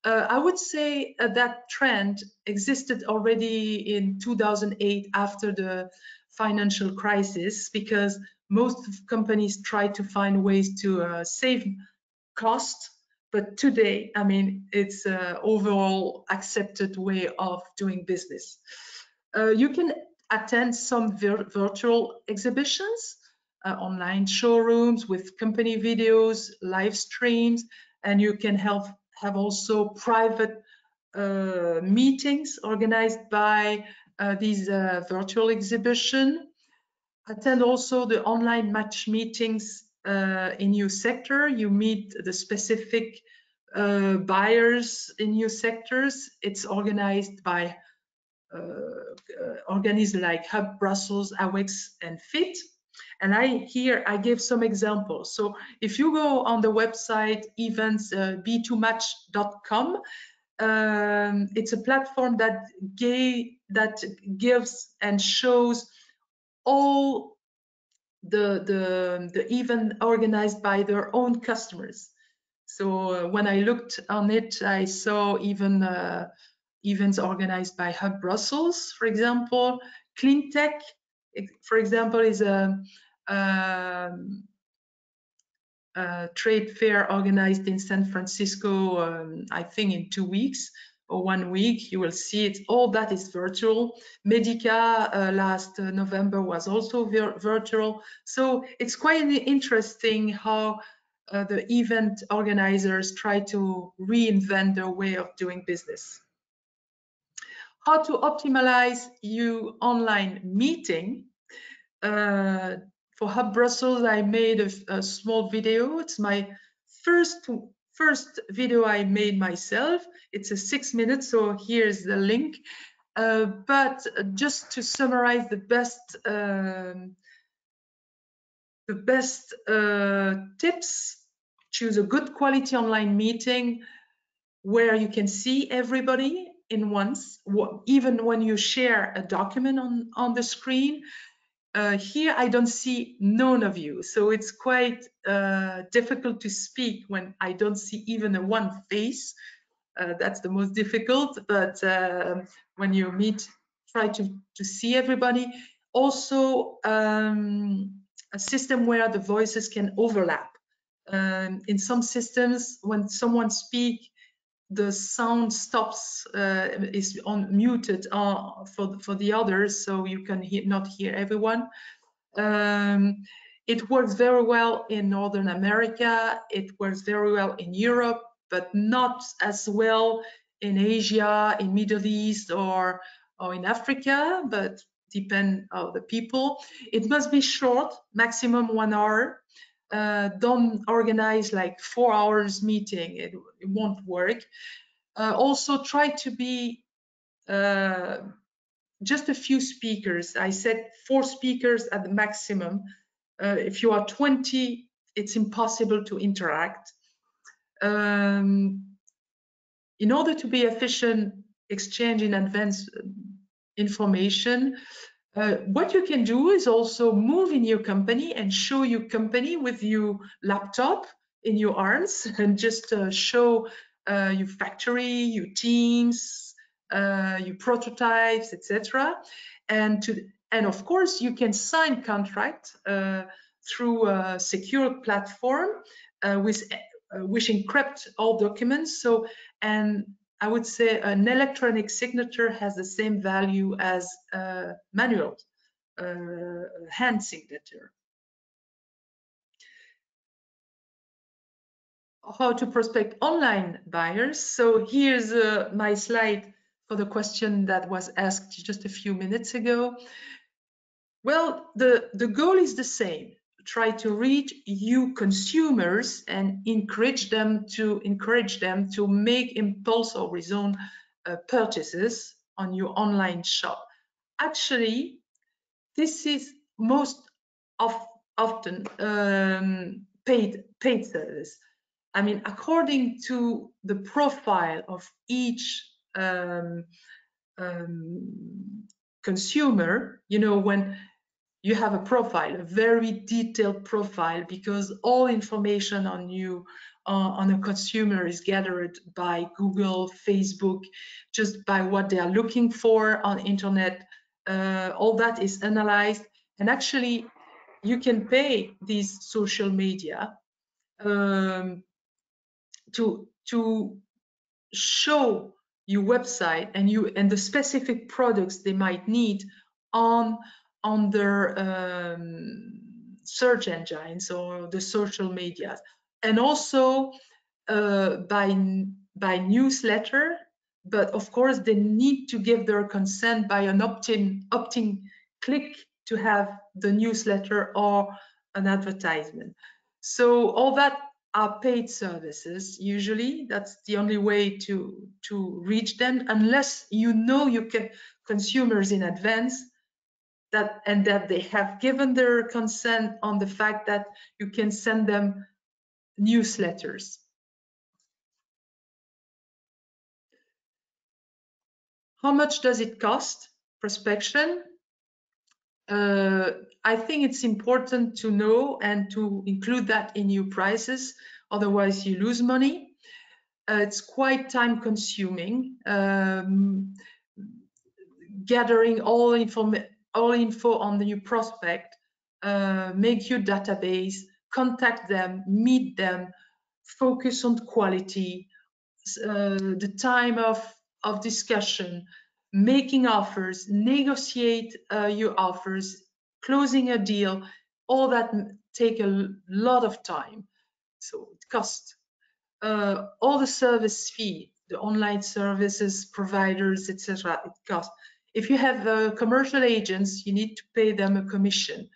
I would say that trend existed already in 2008 after the financial crisis, because most companies try to find ways to save cost. But today, I mean, it's an overall accepted way of doing business. You can attend some virtual exhibitions, online showrooms with company videos, live streams, and you can have also private meetings organized by these virtual exhibition. Attend also the online match meetings in your sector. You meet the specific buyers in your sectors. It's organized by organisms like Hub, Brussels, AWEX, and FIT. And here I give some examples. So if you go on the website events b2match.com, it's a platform that gives and shows all the event organized by their own customers. So when I looked on it, I saw even events organized by Hub Brussels, for example. Clean Tech, for example, is a trade fair organized in San Francisco, I think in 2 weeks, or 1 week, you will see it. All that is virtual. Medica last November was also virtual. So it's quite interesting how the event organizers try to reinvent their way of doing business. How to optimize your online meeting. For Hub Brussels, I made a small video. It's my first video I made myself. It's a 6 minutes, so here's the link. But just to summarize the best tips: choose a good quality online meeting where you can see everybody in once, even when you share a document on the screen. Here I don't see none of you, so it's quite difficult to speak when I don't see even one face. That's the most difficult, but when you meet, try to see everybody. Also, a system where the voices can overlap. In some systems, when someone speaks, the sound stops, is muted for the others, so you can not hear everyone. It works very well in Northern America. It works very well in Europe, but not as well in Asia, in Middle East, or in Africa, but depend on the people. It must be short, maximum 1 hour. Don't organize like 4 hours meeting. It won't work. Also try to be just a few speakers. I said 4 speakers at the maximum. If you are 20, it's impossible to interact. In order to be efficient, exchange in advance information, what you can do is also move in your company and show your company with your laptop in your arms and just show your factory, your teams, your prototypes, etc. And of course, you can sign contract through a secure platform which encrypt all documents. So, and I would say an electronic signature has the same value as a manual hand signature. How to prospect online buyers. So here's my slide for the question that was asked just a few minutes ago. Well, the goal is the same. Try to reach you consumers and encourage them to make impulse or reason purchases on your online shop. Actually, this is most often paid service. I mean, according to the profile of each consumer, you know, when you have a profile, a very detailed profile, because all information on you, on a consumer, is gathered by Google, Facebook, just by what they are looking for on internet. All that is analyzed, and actually, you can pay these social media to show your website and the specific products they might need on their search engines or the social media, and also by newsletter. But of course, they need to give their consent by an opt-in click to have the newsletter or an advertisement. So all that are paid services. Usually, that's the only way to reach them, unless you know your consumers in advance, that they have given their consent on the fact that you can send them newsletters. How much does it cost? Prospection. I think it's important to know and to include that in your prices, otherwise you lose money. It's quite time consuming. Gathering all info on the new prospect, make your database, contact them, meet them, focus on quality. The time of of discussion, making offers, negotiate your offers, closing a deal, all that take a lot of time. So it costs. All the service fee, the online services providers, etc. It costs. If you have commercial agents, you need to pay them a commission.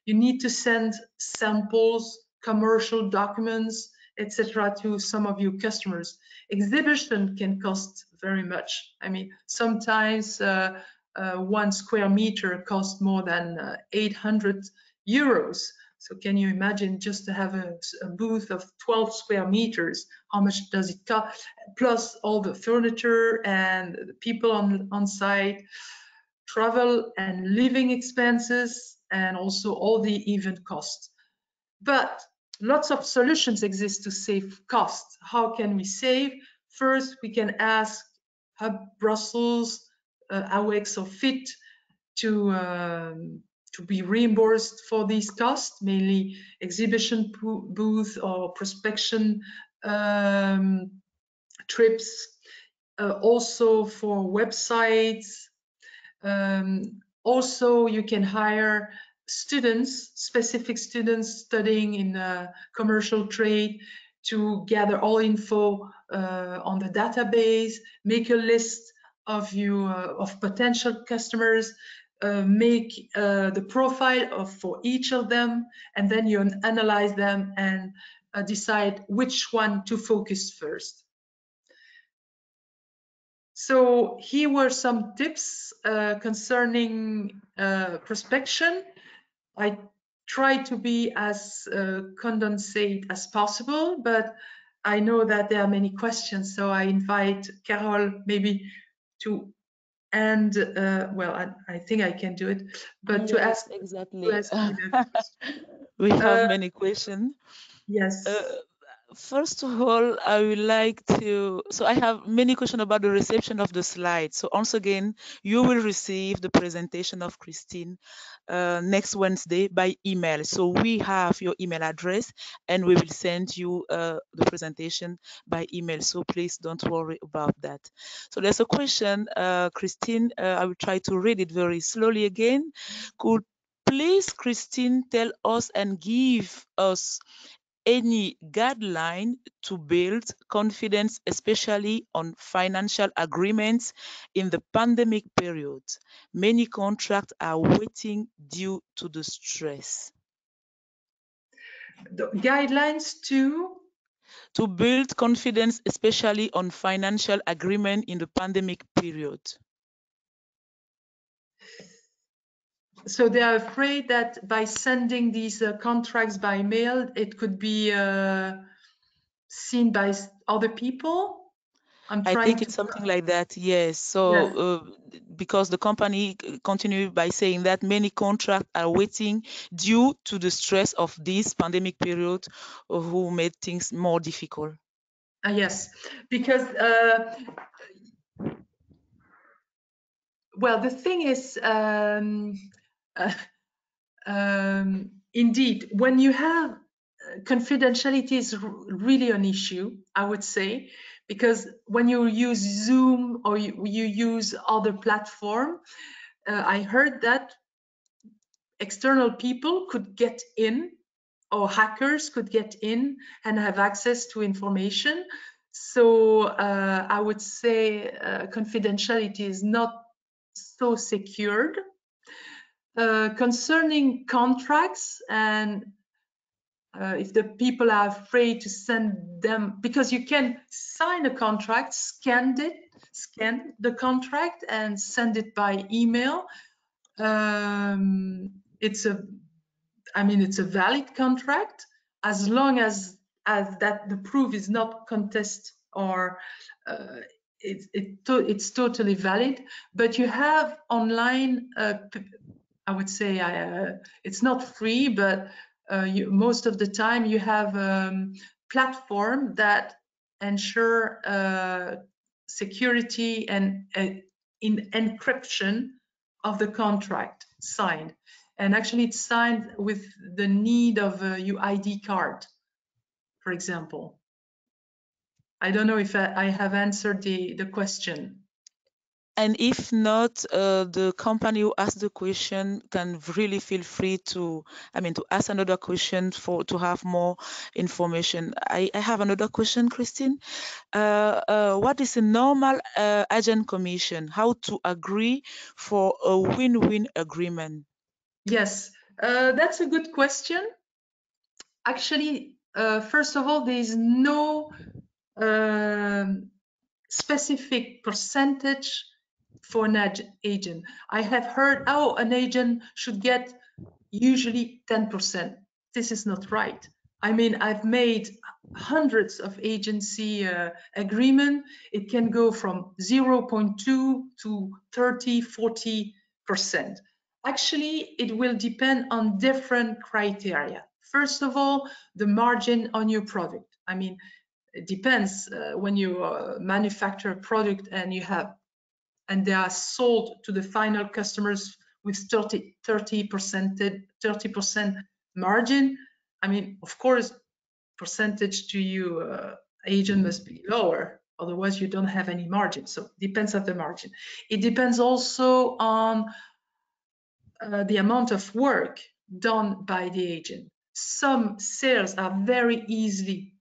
You need to send samples, commercial documents, etc. to some of your customers. Exhibition can cost very much. I mean, sometimes 1 square meter costs more than 800 euros. So can you imagine just to have a booth of 12 square meters? How much does it cost? Plus all the furniture and the people on site, travel and living expenses, and also all the event costs. But lots of solutions exist to save costs. How can we save? First, we can ask Hub Brussels, AWEX or FIT to be reimbursed for these costs, mainly exhibition booth or prospection trips, also for websites. Also, you can hire students, specific students studying in commercial trade, to gather all info on the database, make a list of potential customers, make the profile for each of them, and then you analyze them and decide which one to focus first. So here were some tips concerning prospection. I try to be as condensate as possible, but I know that there are many questions, so I invite Carol maybe to end. Well, I think I can do it, but yes, to ask exactly. me the question. We have many questions. Yes. First of all, I would like to, so I have many questions about the reception of the slides. So once again, you will receive the presentation of Christine next Wednesday by email. So we have your email address and we will send you the presentation by email. So please don't worry about that. So there's a question, Christine, I will try to read it very slowly again. Could please, Christine, tell us and give us any guideline to build confidence, especially on financial agreements in the pandemic period? Many contracts are waiting due to the stress. The guidelines to build confidence, especially on financial agreement in the pandemic period. So they are afraid that by sending these contracts by mail, it could be seen by other people. I think it's something like that, yes. So because the company continued by saying that many contracts are waiting due to the stress of this pandemic period, who made things more difficult. Yes, because well, the thing is, indeed, when you have confidentiality is really an issue, I would say, because when you use Zoom or you use other platform, I heard that external people could get in, or hackers could get in and have access to information. So I would say confidentiality is not so secured. Concerning contracts, and if the people are afraid to send them, because you can sign a contract, scan the contract and send it by email. It's a valid contract as long as that the proof is not contested, or it's totally valid. But you have online, I would say, it's not free, but most of the time you have platform that ensure security and in encryption of the contract signed. And actually it's signed with the need of a UID card, for example. I don't know if I have answered the question. And if not, the company who asked the question can really feel free to, to ask another question to have more information. I have another question, Christine. What is a normal agent commission? How to agree for a win-win agreement? Yes, that's a good question. Actually, first of all, there is no specific percentage for an agent. I have heard, oh, an agent should get usually 10%. This is not right. I mean, I've made hundreds of agency agreement. It can go from 0.2 to 30, 40%. Actually, it will depend on different criteria. First of all, the margin on your product. I mean, it depends when you manufacture a product and they are sold to the final customers with 30% margin. I mean, of course, percentage to you agent must be lower, otherwise you don't have any margin. So it depends on the margin. It depends also on the amount of work done by the agent. Some sales are very easy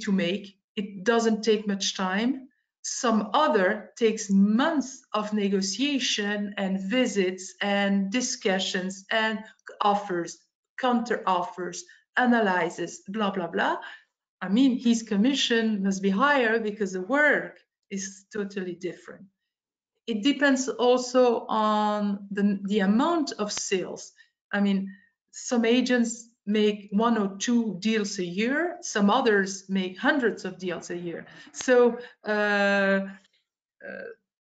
to make. It doesn't take much time. Some other takes months of negotiation and visits and discussions and offers, counter offers, analysis, blah, blah, blah. I mean, his commission must be higher because the work is totally different. It depends also on the amount of sales. I mean, some agents make 1 or 2 deals a year, some others make hundreds of deals a year. So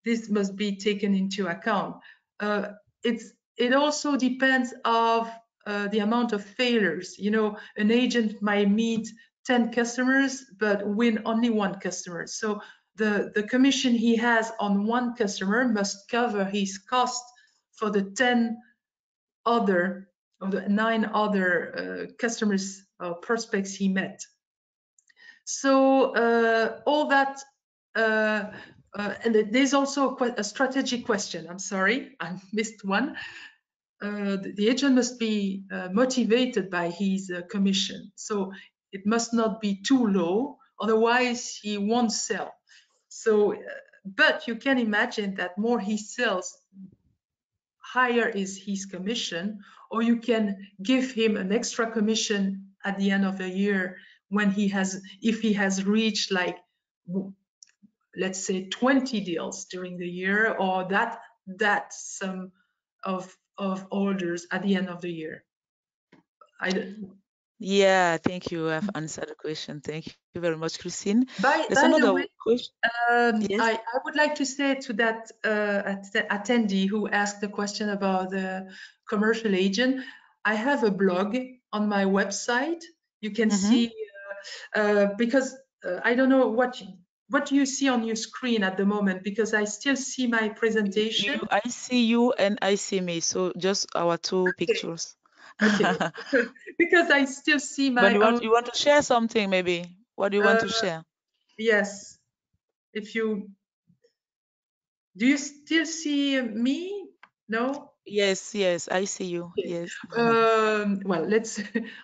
this must be taken into account. It also depends of the amount of failures. You know, an agent might meet 10 customers but win only 1 customer. So the commission he has on 1 customer must cover his cost for the 10 other or the 9 other customers or prospects he met. So all that, and there's also a strategic question. I'm sorry, I missed one. The agent must be motivated by his commission. So it must not be too low, otherwise he won't sell. So, but you can imagine that more he sells, higher is his commission, or you can give him an extra commission at the end of the year when if he has reached, like, let's say 20 deals during the year, or that sum of orders at the end of the year. Yeah, thank you. I've answered the question. Thank you very much, Christine. By There's the another way, question. Yes. I would like to say to that attendee who asked the question about the commercial agent, I have a blog on my website. You can see, because I don't know what do you see on your screen at the moment, because I still see my presentation. I see you and I see me, so just our two pictures. Okay, because I still see But my own. you want to share something, maybe? What do you want to share? Yes, if you do, you still see me? No. Yes, yes, I see you. Okay. Yes. Well, let's.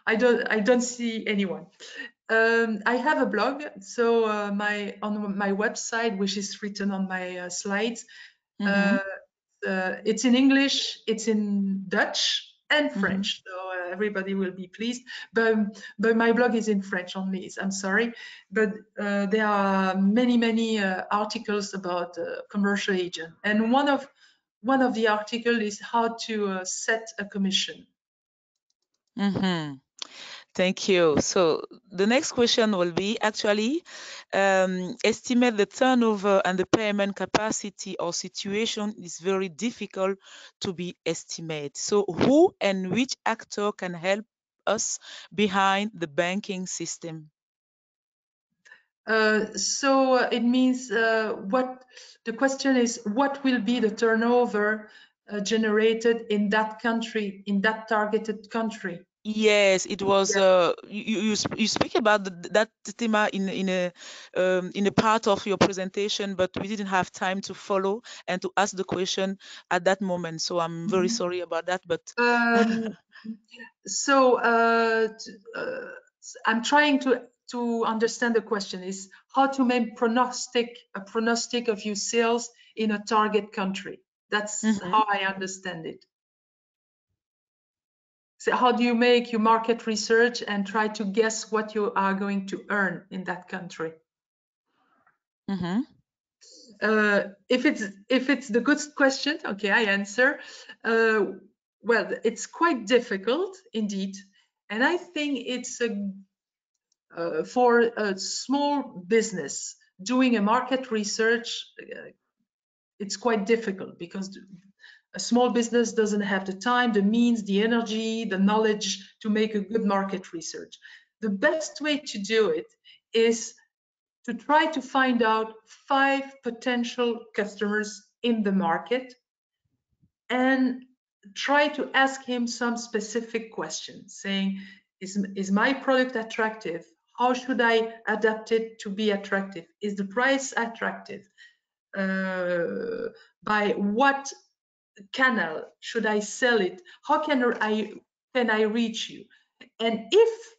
I don't see anyone. I have a blog, so on my website, which is written on my slides. Mm-hmm. It's in English, it's in Dutch and Mm-hmm. French, so everybody will be pleased. But my blog is in French only. I'm sorry, but there are many articles about commercial agent, and one of the article is how to set a commission. Mm-hmm. Thank you. So the next question will be actually estimate the turnover and the payment capacity or situation is very difficult to be estimated. So who and which actor can help us behind the banking system? So it means what the question is, what will be the turnover generated in that country, in that targeted country? Yes, it was. Yeah. You speak about that theme in a part of your presentation, but we didn't have time to follow and to ask the question at that moment. So I'm very Mhm. sorry about that. But Um, so I'm trying to understand the question is how to make a prognostic of your sales in a target country. That's Mhm. how I understand it. So how do you make your market research and try to guess what you are going to earn in that country? Mhm. If it's the good question, okay, I answer. Well, it's quite difficult indeed, and I think it's for a small business doing a market research. It's quite difficult because a small business doesn't have the time, the means, the energy, the knowledge to make a good market research. The best way to do it is to try to find out 5 potential customers in the market and try to ask him some specific questions saying, is my product attractive? How should I adapt it to be attractive? Is the price attractive? By what channel should I sell it? How can I reach you? And if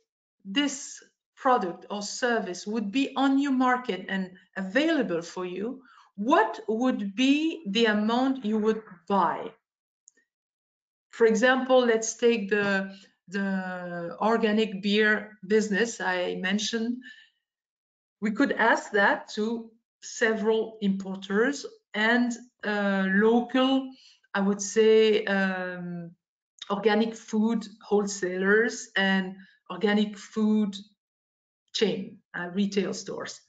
this product or service would be on your market and available for you, what would be the amount you would buy? For example, let's take the organic beer business I mentioned. We could ask that to several importers and local, I would say, organic food wholesalers and organic food chain retail stores.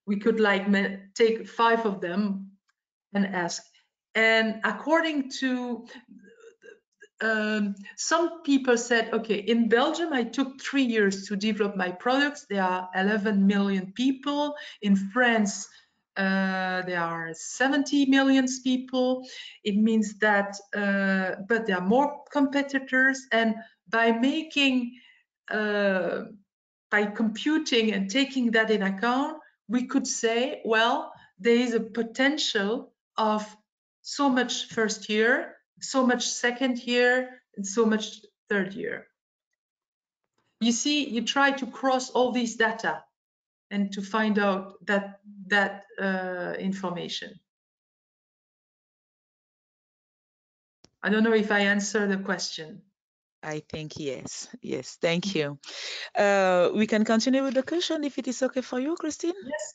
We could like take 5 of them and ask. And according to some people said, okay, in Belgium, I took 3 years to develop my products. There are 11 million people. In France, there are 70 million people. It means that, but there are more competitors. And by making, by computing and taking that in account, we could say, well, there is a potential of so much first year, so much second year, and so much third year. You see, you try to cross all these data and to find out that information. I don't know if I answer the question. I think yes. Yes. Thank you. We can continue with the question if it is okay for you, Christine. Yes.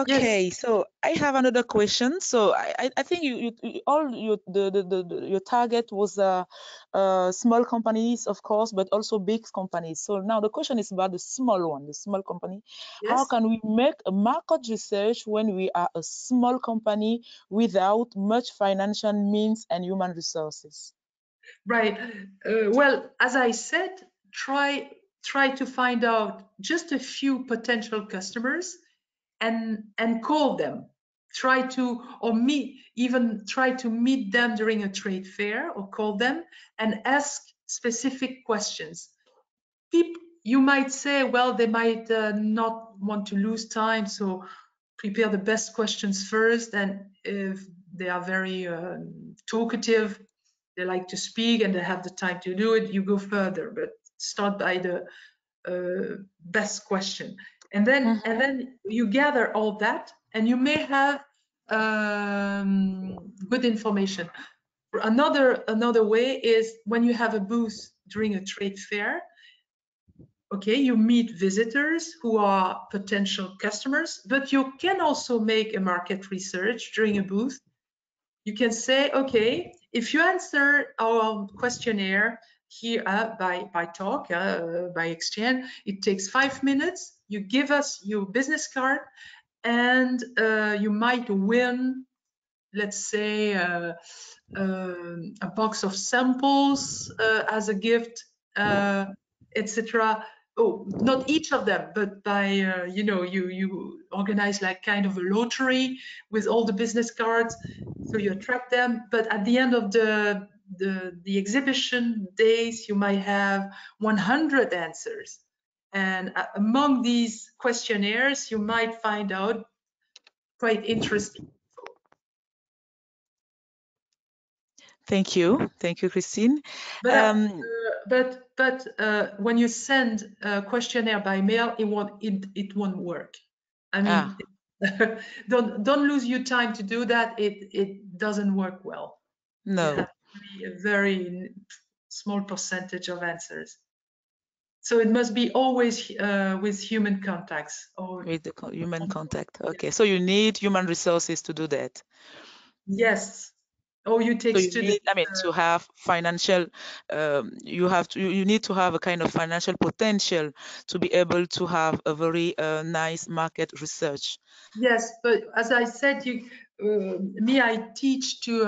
Yes. Okay, so I have another question. So I think all your target was small companies, of course, but also big companies. So now the question is about the small one, the small company. How Yes. can we make a market research when we are a small company without much financial means and human resources? Right. Well, as I said, try to find out just a few potential customers and call them. Try to or try to meet them during a trade fair or call them and ask specific questions. People, you might say, well, they might not want to lose time, so prepare the best questions first. And if they are very talkative, they like to speak and they have the time to do it, you go further. But start by the best question, and then you gather all that, and you may have good information. Another way is when you have a booth during a trade fair. Okay, you meet visitors who are potential customers, but you can also make a market research during a booth. You can say, okay, if you answer our questionnaire here by talk, by exchange, it takes 5 minutes. You give us your business card, and you might win, let's say, a box of samples as a gift, etc. Oh, not each of them, but by you organize like kind of a lottery with all the business cards, so you attract them. But at the end of the exhibition days, you might have 100 answers. And among these questionnaires, you might find out quite interesting. Thank you, Christine. But when you send a questionnaire by mail, it won't work. I mean, don't lose your time to do that. It doesn't work well. No. You have a very small percentage of answers. So it must be always with human contacts. Or with the human contact. Okay, so you need human resources to do that. Yes. Or you take So you students. need, I mean, to have financial, you need to have a kind of financial potential to be able to have a very nice market research. Yes, but as I said, I teach to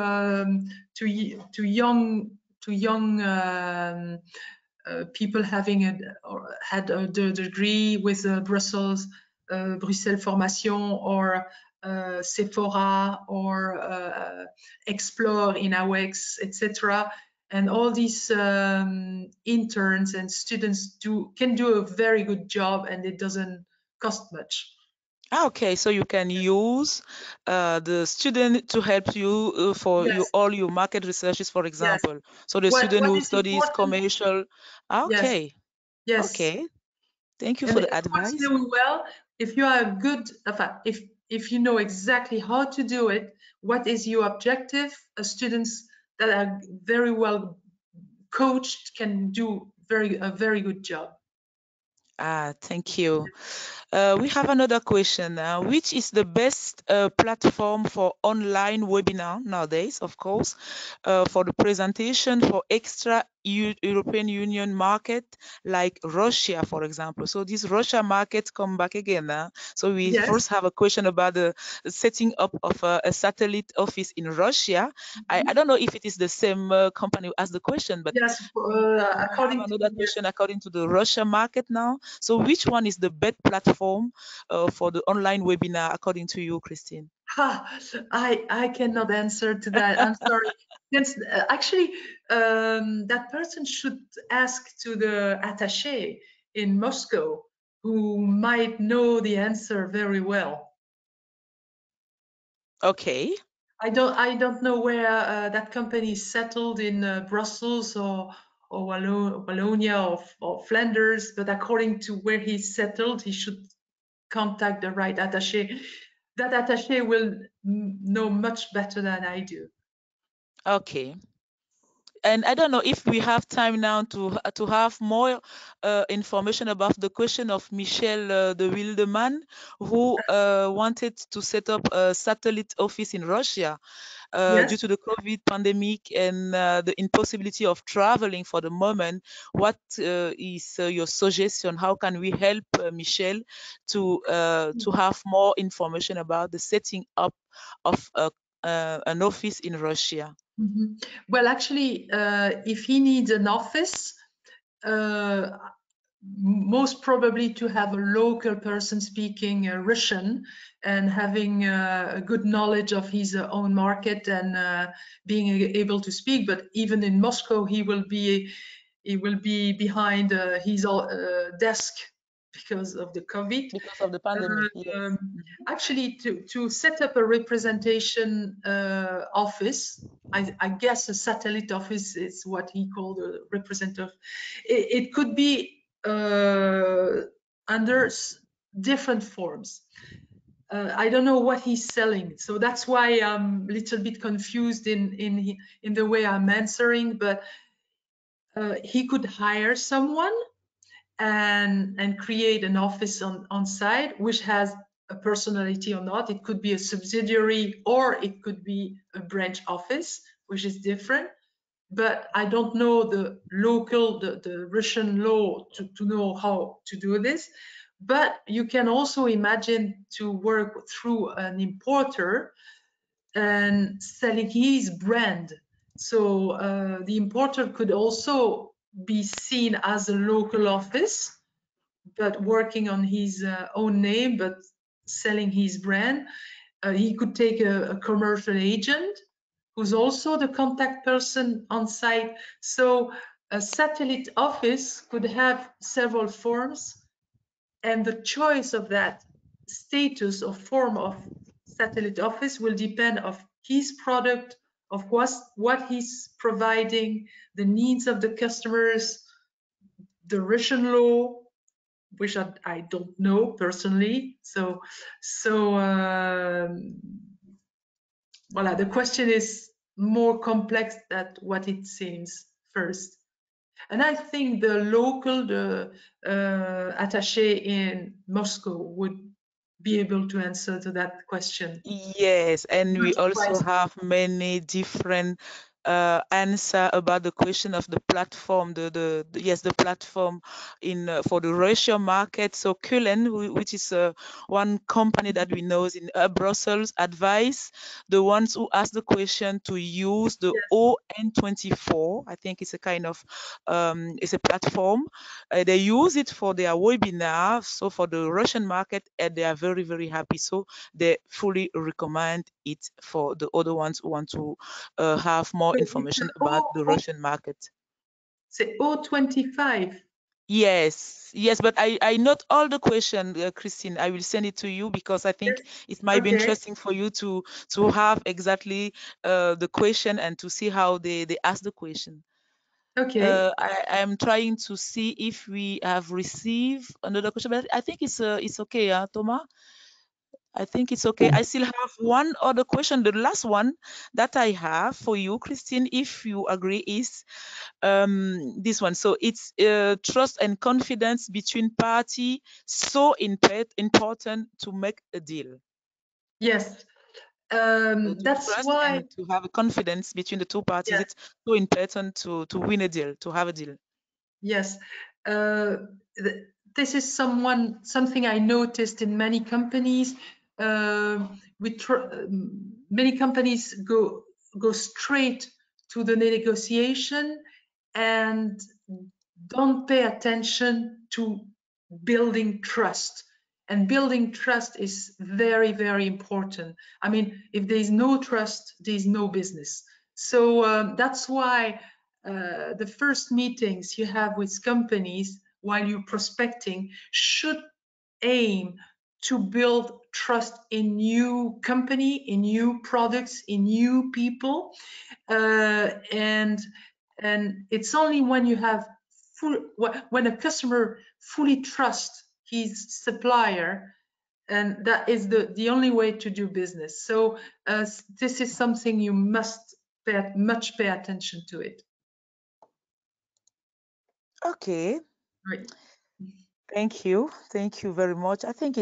young people having had a degree with Brussels, Bruxelles Formation, or Sephora, or Explore in AWEX, etc. And all these interns and students can do a very good job, and it doesn't cost much. Okay, so you can use the student to help you for Yes, all your market researches, for yes. example. So the What student who is studies important? commercial. Yes, Okay, yes. okay. Thank you And for the it works advice. very well if you are good. If you know exactly how to do it, what is your objective? Students that are very well coached can do a very good job. Thank you. We have another question now. Which is the best platform for online webinar nowadays, of course, for the presentation for extra European Union market like Russia, for example? So this Russia market come back again now. So we Yes. first have a question about the setting up of a satellite office in Russia. I don't know if it is the same company who asked the question, but Yes. we have According to another question according to the Russia market now. So which one is the best platform for the online webinar according to you, Christine? I cannot answer to that. I'm sorry. Actually, that person should ask to the attaché in Moscow, who might know the answer very well. Okay. I don't know where that company is settled in Brussels or Wallonia or Flanders, but according to where he's settled, he should contact the right attaché. That attaché will know much better than I do. Okay. And I don't know if we have time now to have more information about the question of Michel de Wildeman, who wanted to set up a satellite office in Russia due Yes. to the COVID pandemic and the impossibility of traveling for the moment. What is your suggestion? How can we help Michel to have more information about the setting up of an office in Russia? Mm-hmm. Well, actually, if he needs an office, most probably to have a local person speaking Russian and having a good knowledge of his own market and being able to speak. But even in Moscow, he will be behind his desk because of the COVID. Because of the pandemic, yes. Actually, to set up a representation office, I guess a satellite office is what he called a representative. It could be under different forms. I don't know what he's selling, so that's why I'm a little bit confused in the way I'm answering. But he could hire someone and create an office on site, which has a personality or not. It could be a subsidiary or it could be a branch office, which is different. But I don't know the Russian law to know how to do this. But you can also imagine to work through an importer and selling his brand. So the importer could also be seen as a local office, but working on his own name, but selling his brand. He could take a commercial agent who's also the contact person on site. So a satellite office could have several forms, and the choice of that status or form of satellite office will depend of his product, of what he's providing, the needs of the customers, the Russian law, which I don't know personally. Voilà, the question is more complex than what it seems first. And I think the local, the attaché in Moscow would be able to answer to that question. Yes, and we also have many different answer about the question of the platform, yes, the platform in for the Russian market. So Cullen, which is one company that we know is in Brussels, advise the ones who ask the question to use the Yes. ON24. I think it's a kind of it's a platform. They use it for their webinar. So for the Russian market, and they are very, very happy. So they fully recommend it for the other ones who want to have more So information it's about the Russian market. C'est O25. Yes, yes, but I note all the question, Christine. I will send it to you because I think Yes. it might be Okay. interesting for you to have exactly the question and to see how they ask the question. Okay. I am trying to see if we have received another question, but I think it's okay, Thomas. I think it's okay. I still have one other question. The last one that I have for you, Christine, if you agree, is this one. So it's trust and confidence between party so important to make a deal. Yes. To That's trust why. and to have a confidence between the two parties. Yes. It's so important to win a deal, to have a deal. Yes. This is something I noticed in many companies. Many companies go straight to the negotiation and don't pay attention to building trust. And building trust is very, very important. I mean, if there is no trust, there is no business. So that's why the first meetings you have with companies while you're prospecting should aim to build trust in new company, in new products, in new people, and it's only when you have when a customer fully trusts his supplier, and that is the only way to do business. So this is something you must pay attention to it. Okay. Right. Thank you very much. I think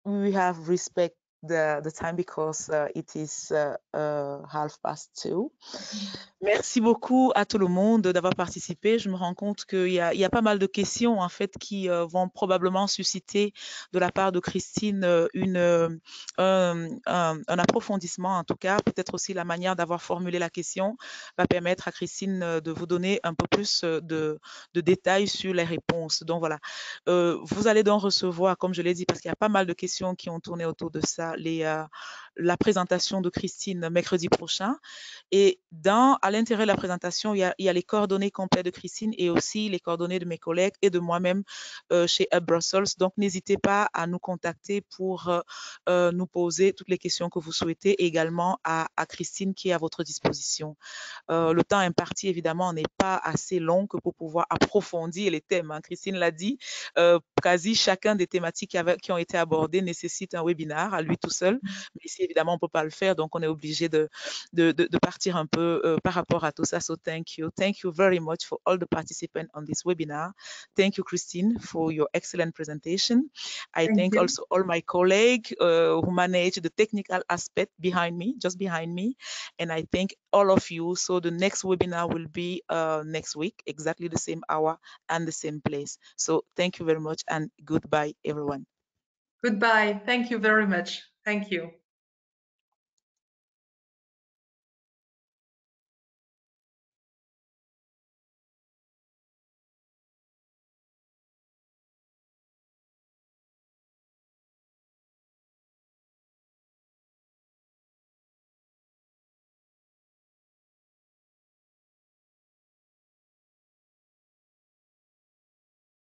we have respect the time because it is 2:30. Merci beaucoup à tout le monde d'avoir participé. Je me rends compte qu'il y a pas mal de questions en fait qui vont probablement susciter de la part de Christine un approfondissement en tout cas. Peut-être aussi la manière d'avoir formulé la question va permettre à Christine de vous donner un peu plus de détails sur les réponses. Donc voilà, vous allez donc recevoir, comme je l'ai dit, parce qu'il y a pas mal de questions qui ont tourné autour de ça, la présentation de Christine mercredi prochain. Et à l'intérieur de la présentation, il y a les coordonnées complètes de Christine et aussi les coordonnées de mes collègues et de moi-même chez Hub Brussels. Donc, n'hésitez pas à nous contacter pour nous poser toutes les questions que vous souhaitez et également à Christine qui est à votre disposition. Le temps imparti, évidemment, n'est pas assez long que pour pouvoir approfondir les thèmes. Hein. Christine l'a dit, quasi chacun des thématiques qui ont été abordées nécessite un webinaire à lui tout seul. Mais ici, évidemment, on ne peut pas le faire, donc on est obligé de partir un peu par rapport à tout ça. So thank you. Thank you very much for all the participants on this webinar. Thank you, Christine, for your excellent presentation. I thank also all my colleagues who manage the technical aspect behind me, just behind me. And I thank all of you. So the next webinar will be next week, exactly the same hour and the same place. So thank you very much and goodbye, everyone. Goodbye. Thank you very much. Thank you.